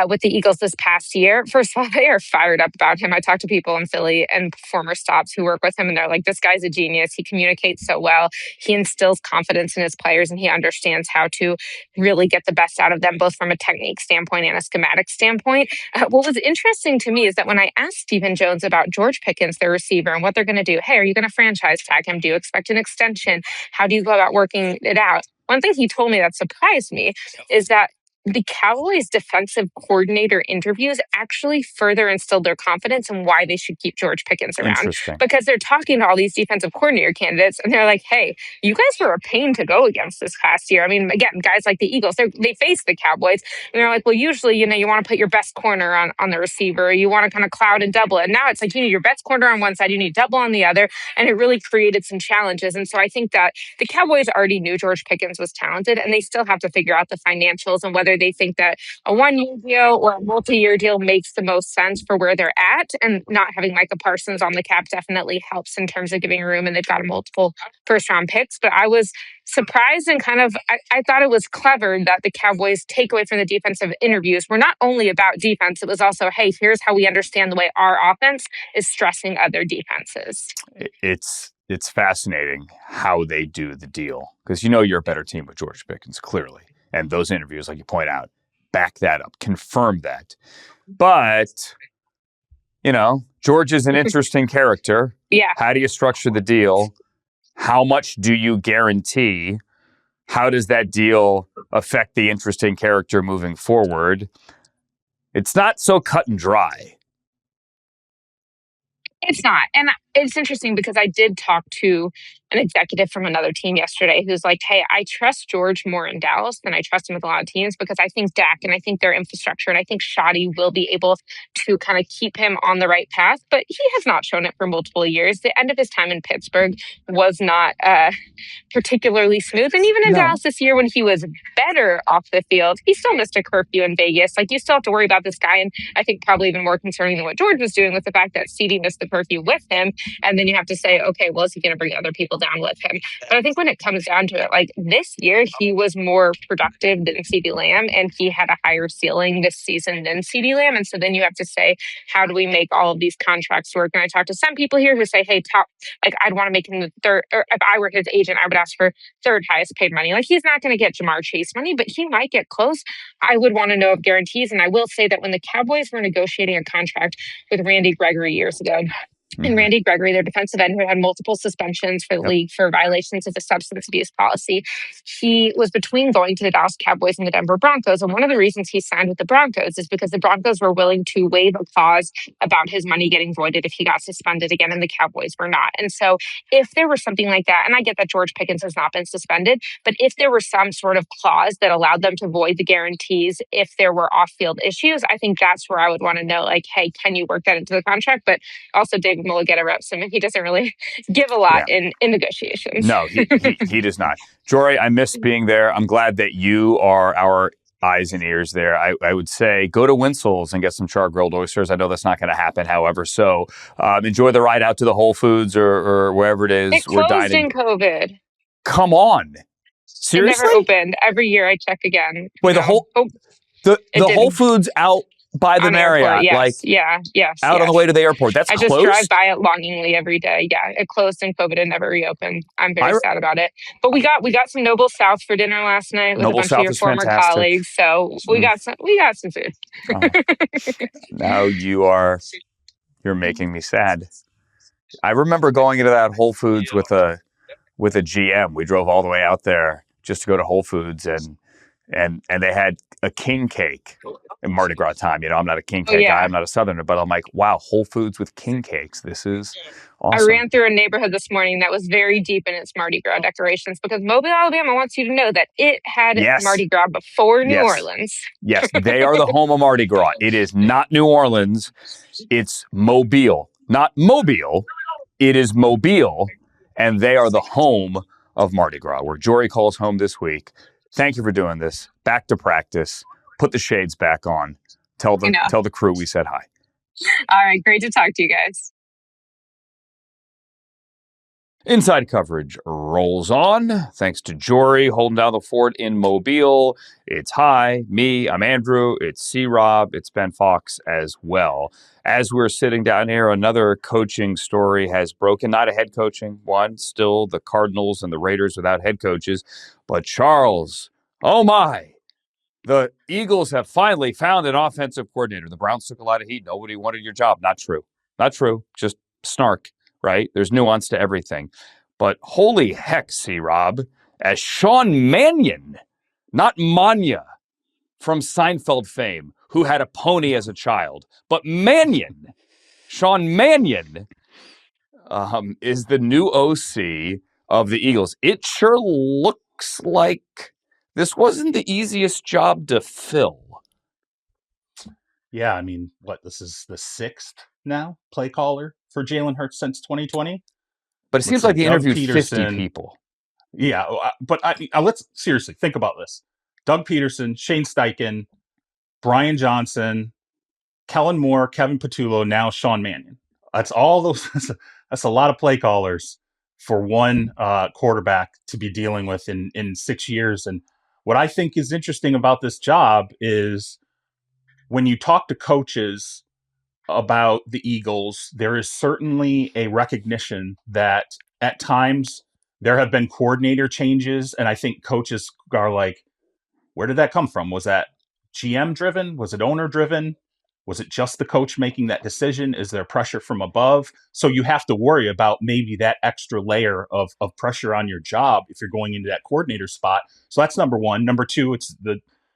Speaker 9: with the Eagles this past year. First of all, they are fired up about him. I talked to people in Philly and former stops who work with him, and they're like, this guy's a genius. He communicates so well. He instills confidence in his players, and he understands how to really get the best out of them, both from a technique standpoint and a schematic standpoint. What was interesting to me is that when I asked Stephen Jones about George Pickens, their receiver, and what they're going to do, hey, are you going to franchise tag him? Do you expect an extension? How do you go about working it out? One thing he told me that surprised me is that the Cowboys defensive coordinator interviews actually further instilled their confidence in why they should keep George Pickens around. Because they're talking to all these defensive coordinator candidates and they're like, hey, you guys were a pain to go against this past year. I mean, again, guys like the Eagles, they face the Cowboys and they're like, well, usually, you want to put your best corner on the receiver. You want to kind of cloud and double it. And now it's like you need your best corner on one side, you need double on the other. And it really created some challenges. And so I think that the Cowboys already knew George Pickens was talented and they still have to figure out the financials and whether they think that a one-year deal or a multi-year deal makes the most sense for where they're at. And not having Micah Parsons on the cap definitely helps in terms of giving room, and they've got multiple first-round picks. But I was surprised and I thought it was clever that the Cowboys' takeaway from the defensive interviews were not only about defense, it was also, hey, here's how we understand the way our offense is stressing other defenses.
Speaker 1: It's fascinating how they do the deal because you're a better team with George Pickens, clearly. And those interviews, like you point out, back that up, confirm that. But, George is an interesting character.
Speaker 9: Yeah.
Speaker 1: How do you structure the deal? How much do you guarantee? How does that deal affect the interesting character moving forward? It's not so cut and dry.
Speaker 9: It's not. And it's interesting because I did talk to an executive from another team yesterday who's like, hey, I trust George more in Dallas than I trust him with a lot of teams because I think Dak and I think their infrastructure and I think Shoddy will be able to kind of keep him on the right path. But he has not shown it for multiple years. The end of his time in Pittsburgh was not particularly smooth. And even in Dallas this year when he was better off the field, he still missed a curfew in Vegas. Like, you still have to worry about this guy. And I think probably even more concerning than what George was doing was the fact that CD missed the curfew with him. And then you have to say, okay, well, is he going to bring other people down with him? But I think when it comes down to it, like this year, he was more productive than CeeDee Lamb, and he had a higher ceiling this season than CeeDee Lamb. And so then you have to say, how do we make all of these contracts work? And I talked to some people here who say, hey, I'd want to make him the third, or if I were his agent, I would ask for third highest paid money. Like, he's not going to get Jamar Chase money, but he might get close. I would want to know of guarantees. And I will say that when the Cowboys were negotiating a contract with Randy Gregory years ago, and Randy Gregory, their defensive end, who had multiple suspensions for the league for violations of the substance abuse policy, he was between going to the Dallas Cowboys and the Denver Broncos. And one of the reasons he signed with the Broncos is because the Broncos were willing to waive a clause about his money getting voided if he got suspended again, and the Cowboys were not. And so if there was something like that, and I get that George Pickens has not been suspended, but if there were some sort of clause that allowed them to void the guarantees if there were off-field issues, I think that's where I would want to know, like, hey, can you work that into the contract? But also David Mulligetta reps him, and he doesn't really give a lot in negotiations.
Speaker 1: No, he does not. Jori, I miss being there. I'm glad that you are our eyes and ears there. I would say go to Winsel's and get some char-grilled oysters. I know that's not going to happen, however. So enjoy the ride out to the Whole Foods or wherever it is.
Speaker 9: It closed in COVID.
Speaker 1: Come on. Seriously?
Speaker 9: It never opened. Every year I check again.
Speaker 1: Wait, the Whole Foods out by the Marriott,
Speaker 9: yes,
Speaker 1: out on the way to the airport. That's closed?
Speaker 9: I just drive by it longingly every day. Yeah, it closed in COVID and never reopened. I'm very sad about it. But we got some Noble South for dinner last night with a bunch of your former colleagues. So we got some food.
Speaker 1: Now you're making me sad. I remember going into that Whole Foods with a GM. We drove all the way out there just to go to Whole Foods, and they had a king cake in Mardi Gras time. I'm not a king cake guy. I'm not a Southerner, but I'm like, wow, Whole Foods with king cakes. This is awesome.
Speaker 9: I ran through a neighborhood this morning that was very deep in its Mardi Gras decorations because Mobile, Alabama wants you to know that it had Mardi Gras before New Orleans.
Speaker 1: Yes, they are the home of Mardi Gras. It is not New Orleans. It's Mobile. Not Mobile. It is Mobile, and they are the home of Mardi Gras, where Jori calls home this week. Thank you for doing this. Back to practice. Put the shades back on. Tell the crew we said hi.
Speaker 9: All right, great to talk to you guys.
Speaker 1: Inside coverage rolls on. Thanks to Jori holding down the fort in Mobile. It's I'm Andrew. It's C-Rob. It's Ben Fawkes as well. As we're sitting down here, another coaching story has broken. Not a head coaching one. Still the Cardinals and the Raiders without head coaches. But Charles, oh my. The Eagles have finally found an offensive coordinator. The Browns took a lot of heat. Nobody wanted your job. Not true. Not true. Just snark, right? There's nuance to everything. But holy heck, C-Rob, as Sean Mannion, not Manya from Seinfeld fame, who had a pony as a child, but Mannion, Sean Mannion, is the new OC of the Eagles. It sure looks like this wasn't the easiest job to fill.
Speaker 2: Yeah, I mean, this is the 6th now play caller for Jalen Hurts since 2020.
Speaker 1: But it seems like he interviewed 50 people.
Speaker 2: Yeah, but let's seriously think about this. Doug Peterson, Shane Steichen, Brian Johnson, Kellen Moore, Kevin Patullo, now Sean Mannion. That's all those. That's a lot of play callers for one quarterback to be dealing with in 6 years. And what I think is interesting about this job is when you talk to coaches about the Eagles, there is certainly a recognition that at times there have been coordinator changes. And I think coaches are like, where did that come from? Was that GM driven? Was it owner driven? Was it just the coach making that decision? Is there pressure from above? So you have to worry about maybe that extra layer of pressure on your job if you're going into that coordinator spot. So that's number one. Number two,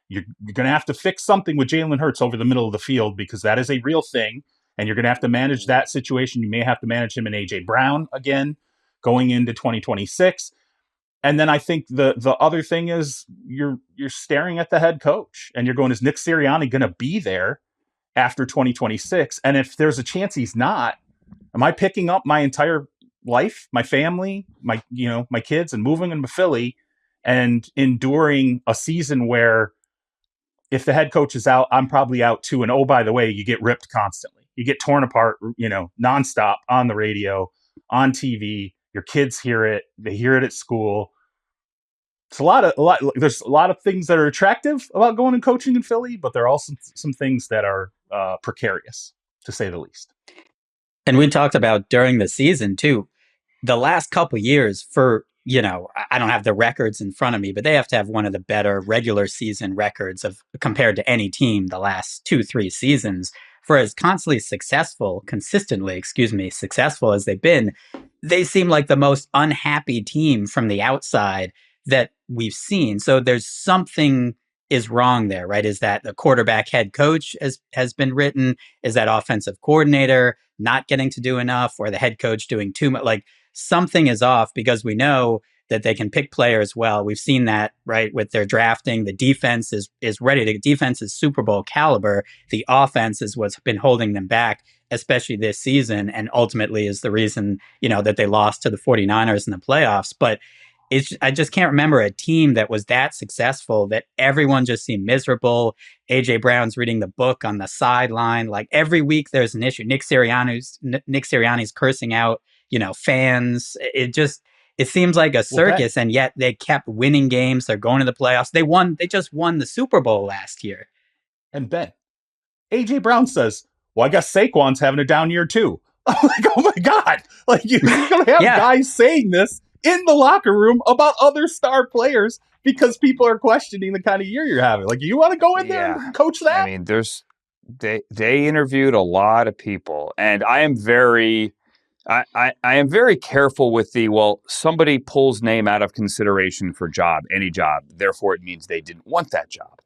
Speaker 2: you're going to have to fix something with Jalen Hurts over the middle of the field because that is a real thing. And you're going to have to manage that situation. You may have to manage him and A.J. Brown again going into 2026. And then I think the other thing is you're staring at the head coach and you're going, is Nick Sirianni going to be there after 2026? And if there's a chance he's not, am I picking up my entire life, my family, my kids and moving them to Philly and enduring a season where if the head coach is out, I'm probably out too. And oh, by the way, you get ripped constantly. You get torn apart, nonstop on the radio, on TV. Your kids hear it. They hear it at school. It's there's a lot of things that are attractive about going and coaching in Philly, but there are also some things that are precarious, to say the least.
Speaker 3: And we talked about during the season too, the last couple years for, I don't have the records in front of me, but they have to have one of the better regular season records of compared to any team the last 2-3 seasons. For as consistently successful as they've been, they seem like the most unhappy team from the outside that we've seen. So there's something is wrong there, right? Is that the quarterback head coach has been written? Is that offensive coordinator not getting to do enough, or the head coach doing too much? Like something is off, because we know that they can pick players well. We've seen that, right, with their drafting. The defense is ready to. Defense is Super Bowl caliber. The offense is what's been holding them back, especially this season, and ultimately is the reason, that they lost to the 49ers in the playoffs. But I just can't remember a team that was that successful that everyone just seemed miserable. A.J. Brown's reading the book on the sideline. Like every week there's an issue. Nick Sirianni's cursing out, fans. It seems like a circus, and yet they kept winning games. They're going to the playoffs. They just won the Super Bowl last year.
Speaker 2: And Ben, A.J. Brown says, well, I guess Saquon's having a down year too. I'm like, oh my God. Like you're going to have guys saying this in the locker room about other star players because people are questioning the kind of year you're having. Like, you want to go in there and coach that?
Speaker 1: I mean, they interviewed a lot of people, and I am very careful with somebody pulls name out of consideration for any job, therefore it means they didn't want that job.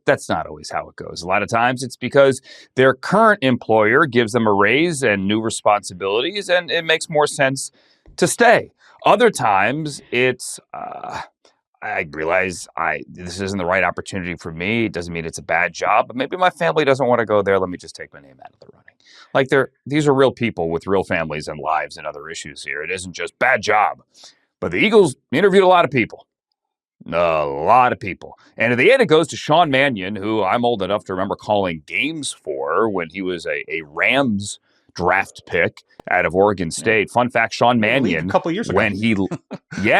Speaker 1: That's not always how it goes. A lot of times it's because their current employer gives them a raise and new responsibilities, and it makes more sense to stay. Other times it's, I realize this isn't the right opportunity for me. It doesn't mean it's a bad job, but maybe my family doesn't want to go there. Let me just take my name out of the running. Like these are real people with real families and lives and other issues here. It isn't just bad job. But the Eagles interviewed a lot of people. A lot of people. And at the end, it goes to Sean Mannion, who I'm old enough to remember calling games for when he was a Rams draft pick out of Oregon State. Fun fact, Sean Mannion,
Speaker 2: a couple years ago.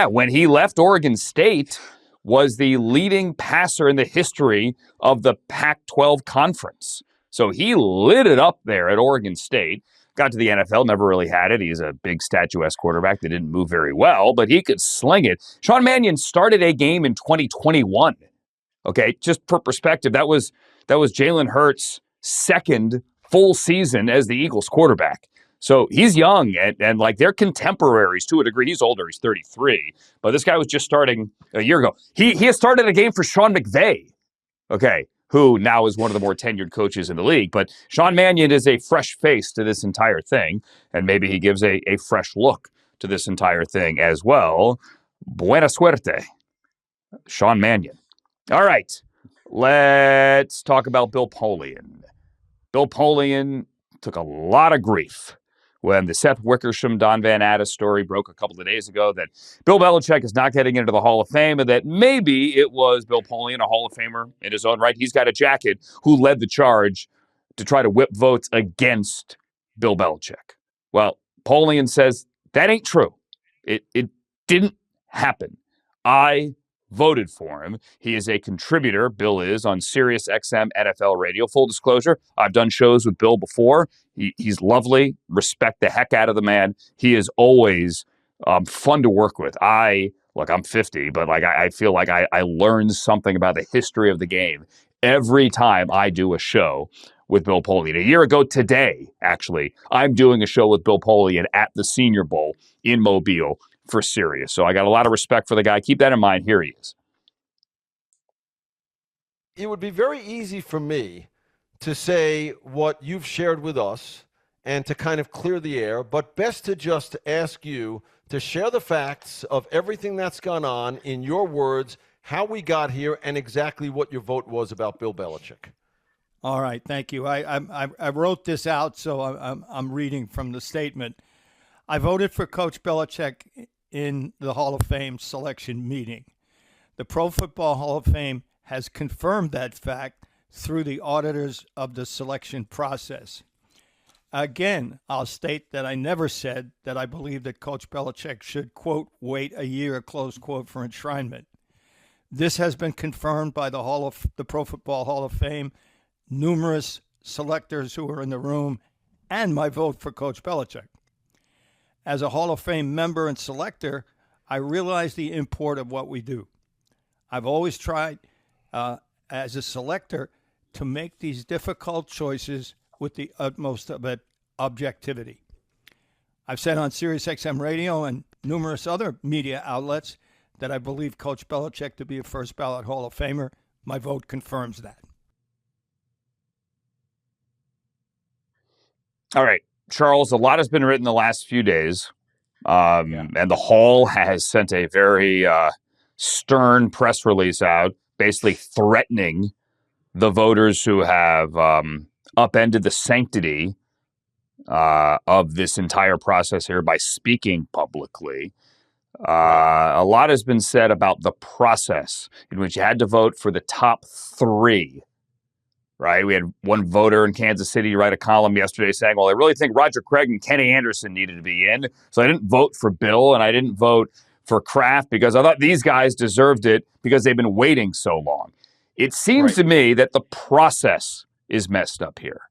Speaker 1: when he left Oregon State, was the leading passer in the history of the Pac-12 conference. So he lit it up there at Oregon State. Got to the NFL, never really had it. He's a big, statuesque quarterback that didn't move very well, but he could sling it. Sean Mannion started a game in 2021. Okay, just for perspective, that was Jalen Hurts' second full season as the Eagles quarterback. So he's young, and like they're contemporaries to a degree. He's older, he's 33, but this guy was just starting a year ago. He has started a game for Sean McVay. Okay, who now is one of the more tenured coaches in the league. But Sean Mannion is a fresh face to this entire thing, and maybe he gives a fresh look to this entire thing as well. Buena suerte, Sean Mannion. All right, let's talk about Bill Polian. Bill Polian took a lot of grief when the Seth Wickersham, Don Van Atta story broke a couple of days ago that Bill Belichick is not getting into the Hall of Fame and that maybe it was Bill Polian, a Hall of Famer in his own right. He's got a jacket who led the charge to try to whip votes against Bill Belichick. Well, Polian says that ain't true. It didn't happen. I voted for him. He is a contributor, Bill is, on Sirius XM NFL radio. Full disclosure, I've done shows with Bill before. He's lovely. Respect the heck out of the man. He is always fun to work with. I'm 50, but I feel like I learn something about the history of the game every time I do a show with Bill Polian. A year ago today, actually, I'm doing a show with Bill Polian at the Senior Bowl in Mobile for Sirius. So I got a lot of respect for the guy. Keep that in mind. Here he is.
Speaker 7: It would be very easy for me to say what you've shared with us and to kind of clear the air, but best to just ask you to share the facts of everything that's gone on in your words, how we got here, and exactly what your vote was about Bill Belichick.
Speaker 10: All right, thank you. I wrote this out, so I'm reading from the statement. I voted for Coach Belichick in the Hall of Fame selection meeting. The Pro Football Hall of Fame has confirmed that fact through the auditors of the selection process. Again, I'll state that I never said that I believe that Coach Belichick should, quote, wait a year, close quote, for enshrinement. This has been confirmed by the Pro Football Hall of Fame, numerous selectors who were in the room, and my vote for Coach Belichick. As a Hall of Fame member and selector, I realize the import of what we do. I've always tried, as a selector, to make these difficult choices with the utmost of objectivity. I've said on Sirius XM Radio and numerous other media outlets that I believe Coach Belichick to be a first ballot Hall of Famer. My vote confirms that.
Speaker 1: All right, Charles, a lot has been written the last few days, and the Hall has sent a very stern press release out, basically threatening the voters who have upended the sanctity of this entire process here by speaking publicly. A lot has been said about the process in which you had to vote for the top three. Right, we had one voter in Kansas City write a column yesterday saying, well, I really think Roger Craig and Kenny Anderson needed to be in. So I didn't vote for Bill and I didn't vote for Kraft because I thought these guys deserved it because they've been waiting so long. It seems to me that the process is messed up here.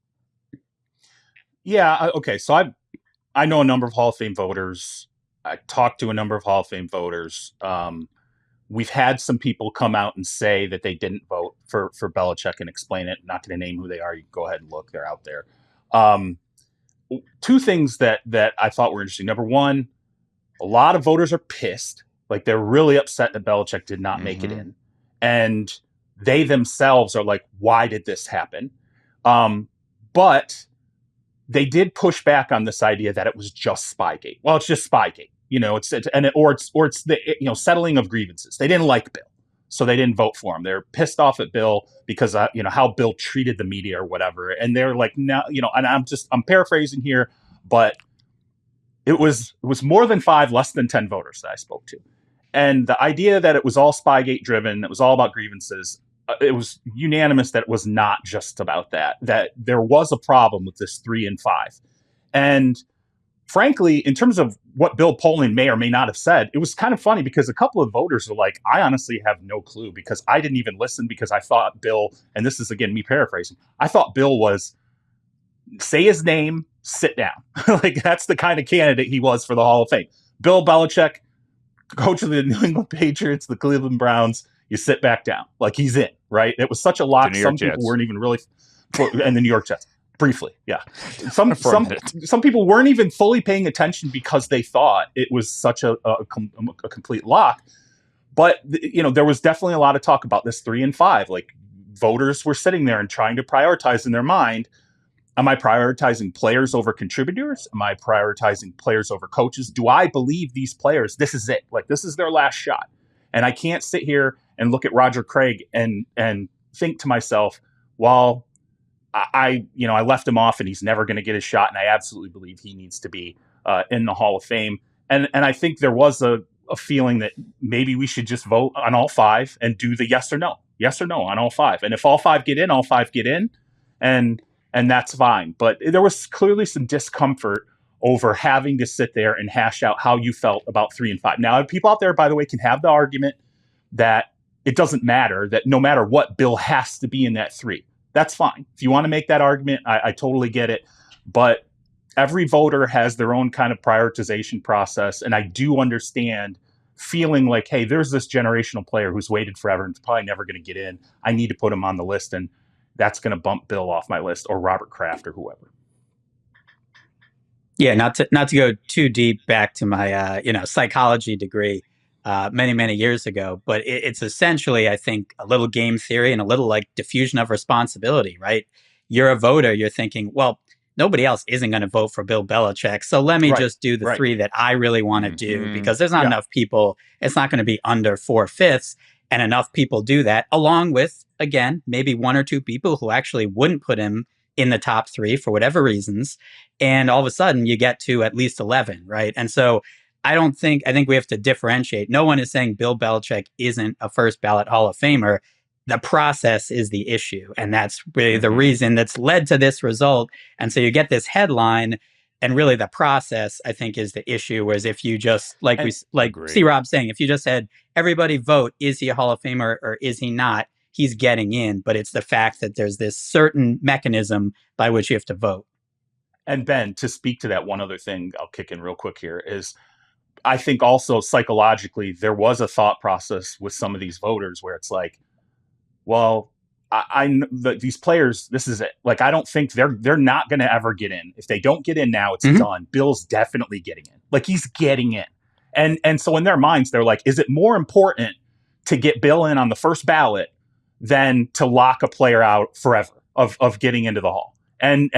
Speaker 2: Yeah, okay. So I know a number of Hall of Fame voters. I talked to a number of Hall of Fame voters. We've had some people come out and say that they didn't vote for Belichick and explain it. I'm not going to name who they are. You can go ahead and look. They're out there. Two things that I thought were interesting. Number one, a lot of voters are pissed. Like, they're really upset that Belichick did not make it in. And they themselves are like, why did this happen? But they did push back on this idea that it was just Spygate. Well, it's just Spygate. It's the settling of grievances. They didn't like Bill, so they didn't vote for him. They're pissed off at Bill because how Bill treated the media or whatever. And they're like, no, and I'm paraphrasing here, but it was more than 5, less than 10 voters that I spoke to, And the idea that it was all Spygate driven, it was all about grievances, it was unanimous that it was not just about that there was a problem with this 3 and 5. And frankly, in terms of what Bill Polian may or may not have said, it was kind of funny because a couple of voters were like, I honestly have no clue because I didn't even listen because I thought Bill, and this is again me paraphrasing, I thought Bill was say his name, sit down. Like that's the kind of candidate he was for the Hall of Fame. Bill Belichick, coach of the New England Patriots, the Cleveland Browns, you sit back down. Like he's in, right? It was such a lock. Some people weren't even really, and the New York Jets. Briefly, yeah. Some people weren't even fully paying attention because they thought it was such a complete lock. But there was definitely a lot of talk about this 3 and 5. Like voters were sitting there and trying to prioritize in their mind. Am I prioritizing players over contributors? Am I prioritizing players over coaches? Do I believe these players? This is it. Like this is their last shot. And I can't sit here and look at Roger Craig and think to myself, well, I left him off and he's never going to get his shot. And I absolutely believe he needs to be in the Hall of Fame. And I think there was a feeling that maybe we should just vote on all 5 and do the yes or no on all 5. And if all 5 get in, all 5 get in. And that's fine. But there was clearly some discomfort over having to sit there and hash out how you felt about 3 and 5. Now, people out there, by the way, can have the argument that it doesn't matter, that no matter what, Bill has to be in that 3. That's fine. If you want to make that argument, I totally get it. But every voter has their own kind of prioritization process. And I do understand feeling like, hey, there's this generational player who's waited forever and is probably never going to get in. I need to put him on the list. And that's going to bump Bill off my list or Robert Kraft or whoever.
Speaker 3: Yeah, not to go too deep back to my psychology degree many years ago, but it's essentially, I think, a little game theory and a little like diffusion of responsibility, right? You're a voter, you're thinking, well, nobody else isn't going to vote for Bill Belichick, so let me just do the 3 that I really want to do because there's not enough people. It's not going to be under 4/5, and enough people do that, along with, again, maybe 1 or 2 people who actually wouldn't put him in the top 3 for whatever reasons. And all of a sudden you get to at least 11, right? And so I think we have to differentiate. No one is saying Bill Belichick isn't a first ballot Hall of Famer. The process is the issue. And that's really the reason that's led to this result. And so you get this headline, and really the process, I think, is the issue. Whereas if you just, see Rob saying, if you just said, everybody vote, is he a Hall of Famer or is he not? He's getting in, but it's the fact that there's this certain mechanism by which you have to vote.
Speaker 2: And Ben, to speak to that, one other thing I'll kick in real quick here is I think also psychologically there was a thought process with some of these voters where it's like, well, these players, this is it. Like, I don't think they're not going to ever get in. If they don't get in now, it's done. Bill's definitely getting in. Like he's getting in. And so in their minds, they're like, is it more important to get Bill in on the first ballot than to lock a player out forever of getting into the Hall? And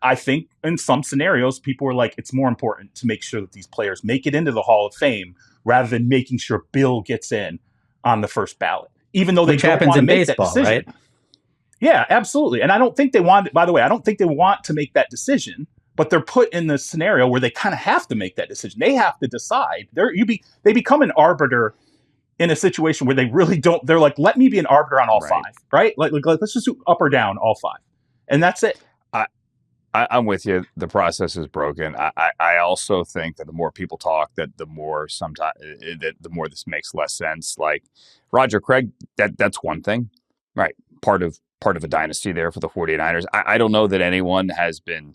Speaker 2: I think in some scenarios, people were like, it's more important to make sure that these players make it into the Hall of Fame rather than making sure Bill gets in on the first ballot, even though they don't want to make that decision. Right? Yeah, absolutely. And I don't think they want, by the way, I don't think they want to make that decision, but they're put in the scenario where they kind of have to make that decision. They have to decide. They become an arbiter in a situation where they really don't. They're like, let me be an arbiter on all 5, right? Like let's just do up or down all 5. And that's it.
Speaker 1: I'm with you. The process is broken. I also think that the more people talk, that the more the more this makes less sense. Like Roger Craig, that's one thing, right? Part of a dynasty there for the 49ers. I don't know that anyone has been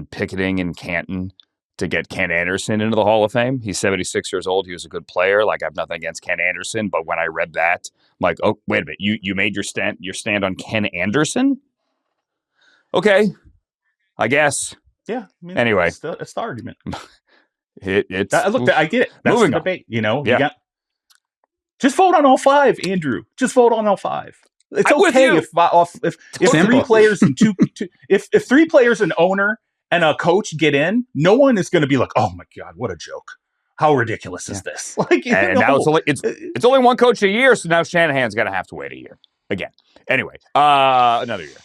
Speaker 1: picketing in Canton to get Ken Anderson into the Hall of Fame. He's 76 years old. He was a good player. Like I have nothing against Ken Anderson, but when I read that, I'm like, oh, wait a minute. You made your stand on Ken Anderson? Okay. I guess.
Speaker 2: Yeah. I mean,
Speaker 1: anyway,
Speaker 2: it's the argument.
Speaker 1: I get it. That's
Speaker 2: the debate. You just vote on all 5, Andrew. Just vote on all 5. It's okay if 3 players and if 3 players, an owner and a coach get in, no one is going to be like, oh my God, what a joke. How ridiculous is this? Like,
Speaker 1: now it's only one coach a year, so now Shanahan's going to have to wait a year again. Anyway, another year.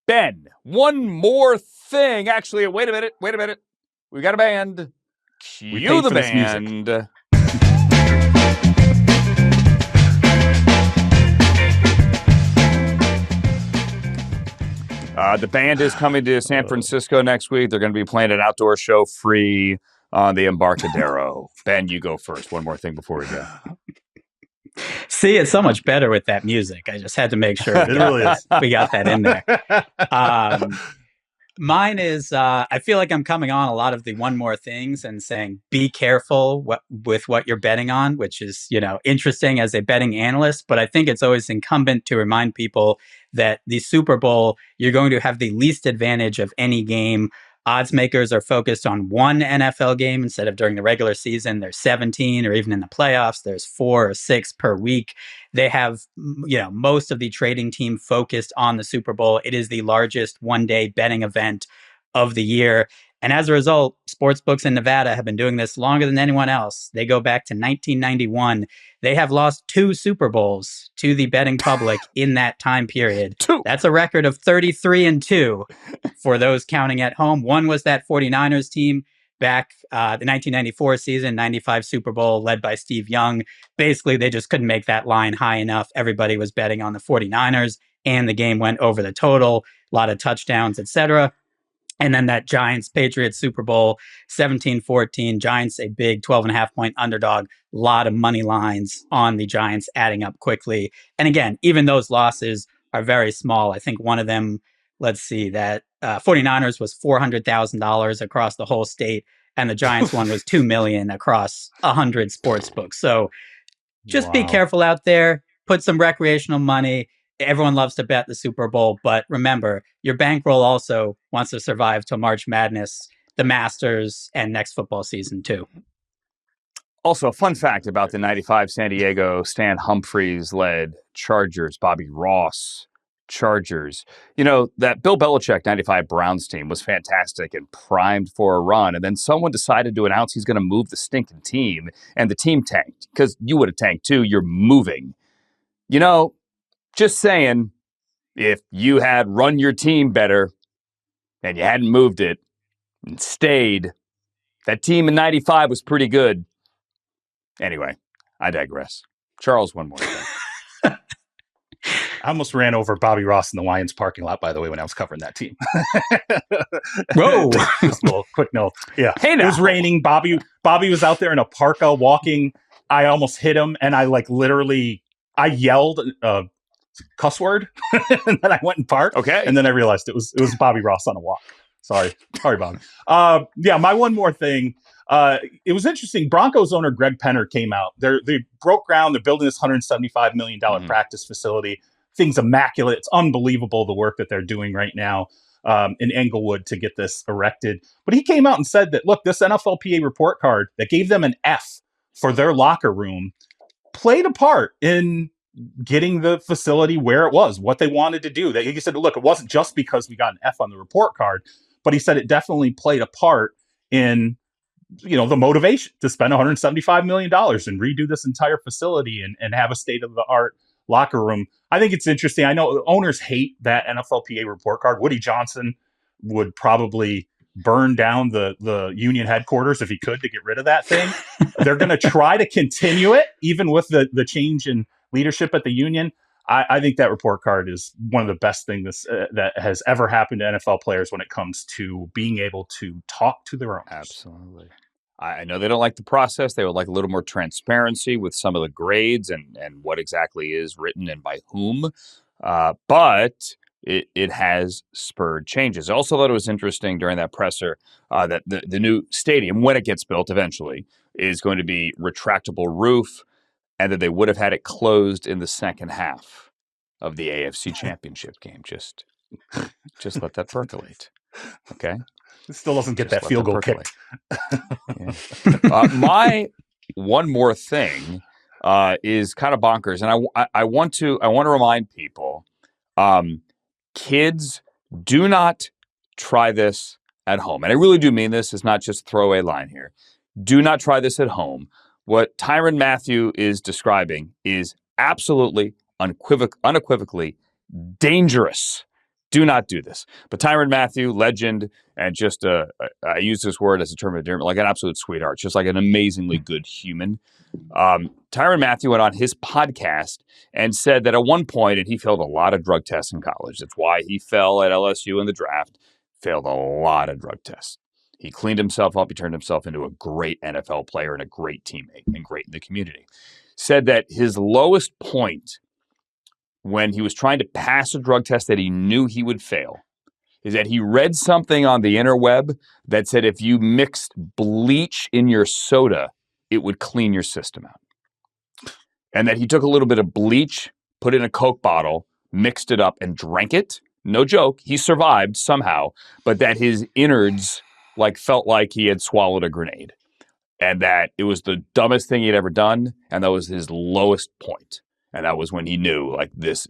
Speaker 1: Ben, one more thing. Actually, wait a minute. We got a band. Cue the band. The band is coming to San Francisco next week. They're going to be playing an outdoor show free on the Embarcadero. Ben, you go first. One more thing before we go.
Speaker 3: See, it's so much better with that music. I just had to make sure
Speaker 2: It really is.
Speaker 3: we got that in there. Mine is, I feel like I'm coming on a lot of the one more things and saying, be careful with what you're betting on, which is, interesting as a betting analyst. But I think it's always incumbent to remind people that the Super Bowl, you're going to have the least advantage of any game. Odds makers are focused on one NFL game instead of during the regular season. There's 17, or even in the playoffs, there's 4 or 6 per week. They have, most of the trading team focused on the Super Bowl. It is the largest one-day betting event of the year. And as a result, sportsbooks in Nevada have been doing this longer than anyone else. They go back to 1991. They have lost 2 Super Bowls to the betting public in that time period.
Speaker 1: 2.
Speaker 3: That's a record of 33-2 for those counting at home. One was that 49ers team back the 1994 season, 95 Super Bowl led by Steve Young. Basically, they just couldn't make that line high enough. Everybody was betting on the 49ers, and the game went over the total, a lot of touchdowns, etc. And then that Giants-Patriots Super Bowl, 17-14. Giants, a big 12.5-point underdog. A lot of money lines on the Giants adding up quickly. And again, even those losses are very small. I think one of them, let's see, that 49ers was $400,000 across the whole state, and the Giants one was $2 million across 100 sports books. So just be careful out there. Put some recreational money. Everyone loves to bet the Super Bowl, but remember, your bankroll also wants to survive till March Madness, the Masters, and next football season too.
Speaker 1: Also, a fun fact about the 95 San Diego Stan Humphries-led Chargers, Bobby Ross Chargers. That Bill Belichick 95 Browns team was fantastic and primed for a run, and then someone decided to announce he's going to move the stinking team, and the team tanked, because you would have tanked too. You're moving. Just saying, if you had run your team better and you hadn't moved it and stayed, that team in 95 was pretty good. Anyway, I digress. Charles, one more thing.
Speaker 2: I almost ran over Bobby Ross in the Lions parking lot, by the way, when I was covering that team.
Speaker 3: Whoa!
Speaker 2: Just a little quick note. Yeah.
Speaker 1: Hey, now.
Speaker 2: It was raining. Bobby was out there in a parka walking. I almost hit him, and I I yelled cuss word, and then I went and parked.
Speaker 1: Okay.
Speaker 2: And then I realized it was Bobby Ross on a walk. Sorry, Bobby. My one more thing. It was interesting. Broncos owner Greg Penner came out. They broke ground. They're building this $175 million practice facility. Thing's immaculate. It's unbelievable the work that they're doing right now in Englewood to get this erected. But he came out and said that, look, this NFLPA report card that gave them an F for their locker room played a part in getting the facility where it was, what they wanted to do. He said, look, it wasn't just because we got an F on the report card, but he said it definitely played a part in the motivation to spend $175 million and redo this entire facility and have a state-of-the-art locker room. I think it's interesting. I know owners hate that NFLPA report card. Woody Johnson would probably burn down the union headquarters if he could to get rid of that thing. They're going to try to continue it, even with the change in leadership at the union. I think that report card is one of the best things that has ever happened to NFL players when it comes to being able to talk to their owners.
Speaker 1: Absolutely. I know they don't like the process. They would like a little more transparency with some of the grades and what exactly is written and by whom. But it has spurred changes. I also thought it was interesting during that presser that the new stadium, when it gets built eventually, is going to be retractable roof, and that they would have had it closed in the second half of the AFC Championship game. Just let that percolate. Okay?
Speaker 2: It still doesn't get that field goal kicked.
Speaker 1: My one more thing is kind of bonkers, and I want to remind people, kids, do not try this at home. And I really do mean this. It's not just a throwaway line here. Do not try this at home. What Tyrann Mathieu is describing is absolutely unequivocally dangerous Do not do this. But Tyrann Mathieu, legend, and just I use this word as a term of endearment, like an absolute sweetheart, just like an amazingly good human. Tyrann Mathieu went on his podcast and said that at one point, and he failed a lot of drug tests in college. That's why he fell at LSU in the draft, failed a lot of drug tests. He cleaned himself up. He turned himself into a great NFL player and a great teammate and great in the community. Said that his lowest point when he was trying to pass a drug test that he knew he would fail is that he read something on the interweb that said if you mixed bleach in your soda, it would clean your system out. And that he took a little bit of bleach, put it in a Coke bottle, mixed it up, and drank it. No joke. He survived somehow, but that his innards felt like he had swallowed a grenade. And that it was the dumbest thing he'd ever done, and that was his lowest point. And that was when he knew, this,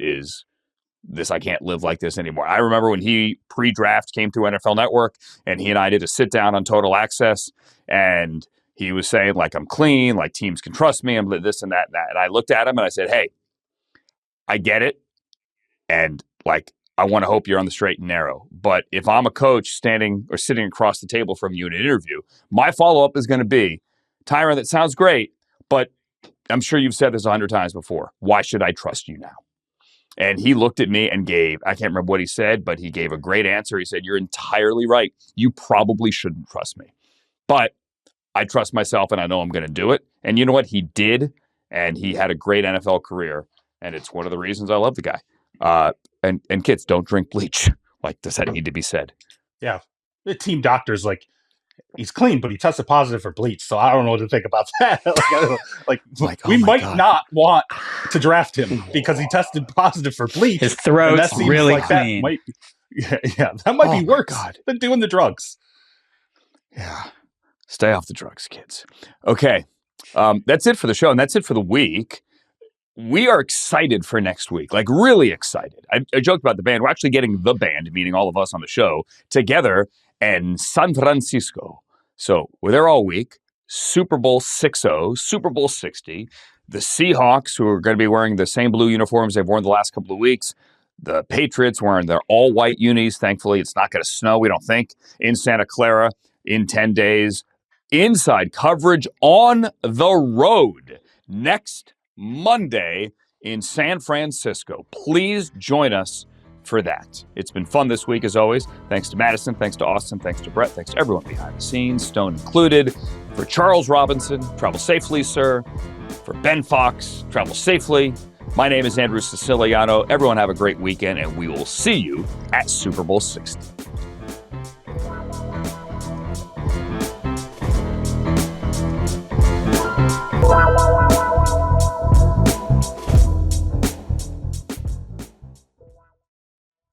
Speaker 1: I can't live like this anymore. I remember when he pre-draft came to NFL Network, and he and I did a sit-down on Total Access, and he was saying, I'm clean, teams can trust me, I'm this and that and that. And I looked at him, and I said, hey, I get it, and, I want to hope you're on the straight and narrow. But if I'm a coach standing or sitting across the table from you in an interview, my follow-up is going to be, Tyrann, that sounds great, but I'm sure you've said this 100 times before. Why should I trust you now? And he looked at me and I can't remember what he said, but he gave a great answer. He said, you're entirely right. You probably shouldn't trust me. But I trust myself and I know I'm going to do it. And you know what? He did. And he had a great NFL career. And it's one of the reasons I love the guy. And kids, don't drink bleach. Does that need to be said?
Speaker 2: Yeah. The team doctor's he's clean, but he tested positive for bleach. So I don't know what to think about that. We might not want to draft him because he tested positive for bleach.
Speaker 3: His throat's really clean.
Speaker 2: That might be worse than doing the drugs.
Speaker 1: Yeah. Stay off the drugs, kids. Okay. That's it for the show. And that's it for the week. We are excited for next week, really excited. I joked about the band. We're actually getting the band, meaning all of us on the show, together in San Francisco. So we're there all week. Super Bowl 60, Super Bowl 60. The Seahawks, who are going to be wearing the same blue uniforms they've worn the last couple of weeks. The Patriots wearing their all-white unis. Thankfully, it's not going to snow, we don't think, in Santa Clara in 10 days. Inside coverage on the road next Monday in San Francisco. Please join us for that. It's been fun this week, as always. Thanks to Madison, thanks to Austin, thanks to Brett, thanks to everyone behind the scenes, Stone included. For Charles Robinson, travel safely, sir. For Ben Fawkes, travel safely. My name is Andrew Siciliano. Everyone have a great weekend, and we will see you at Super Bowl 60.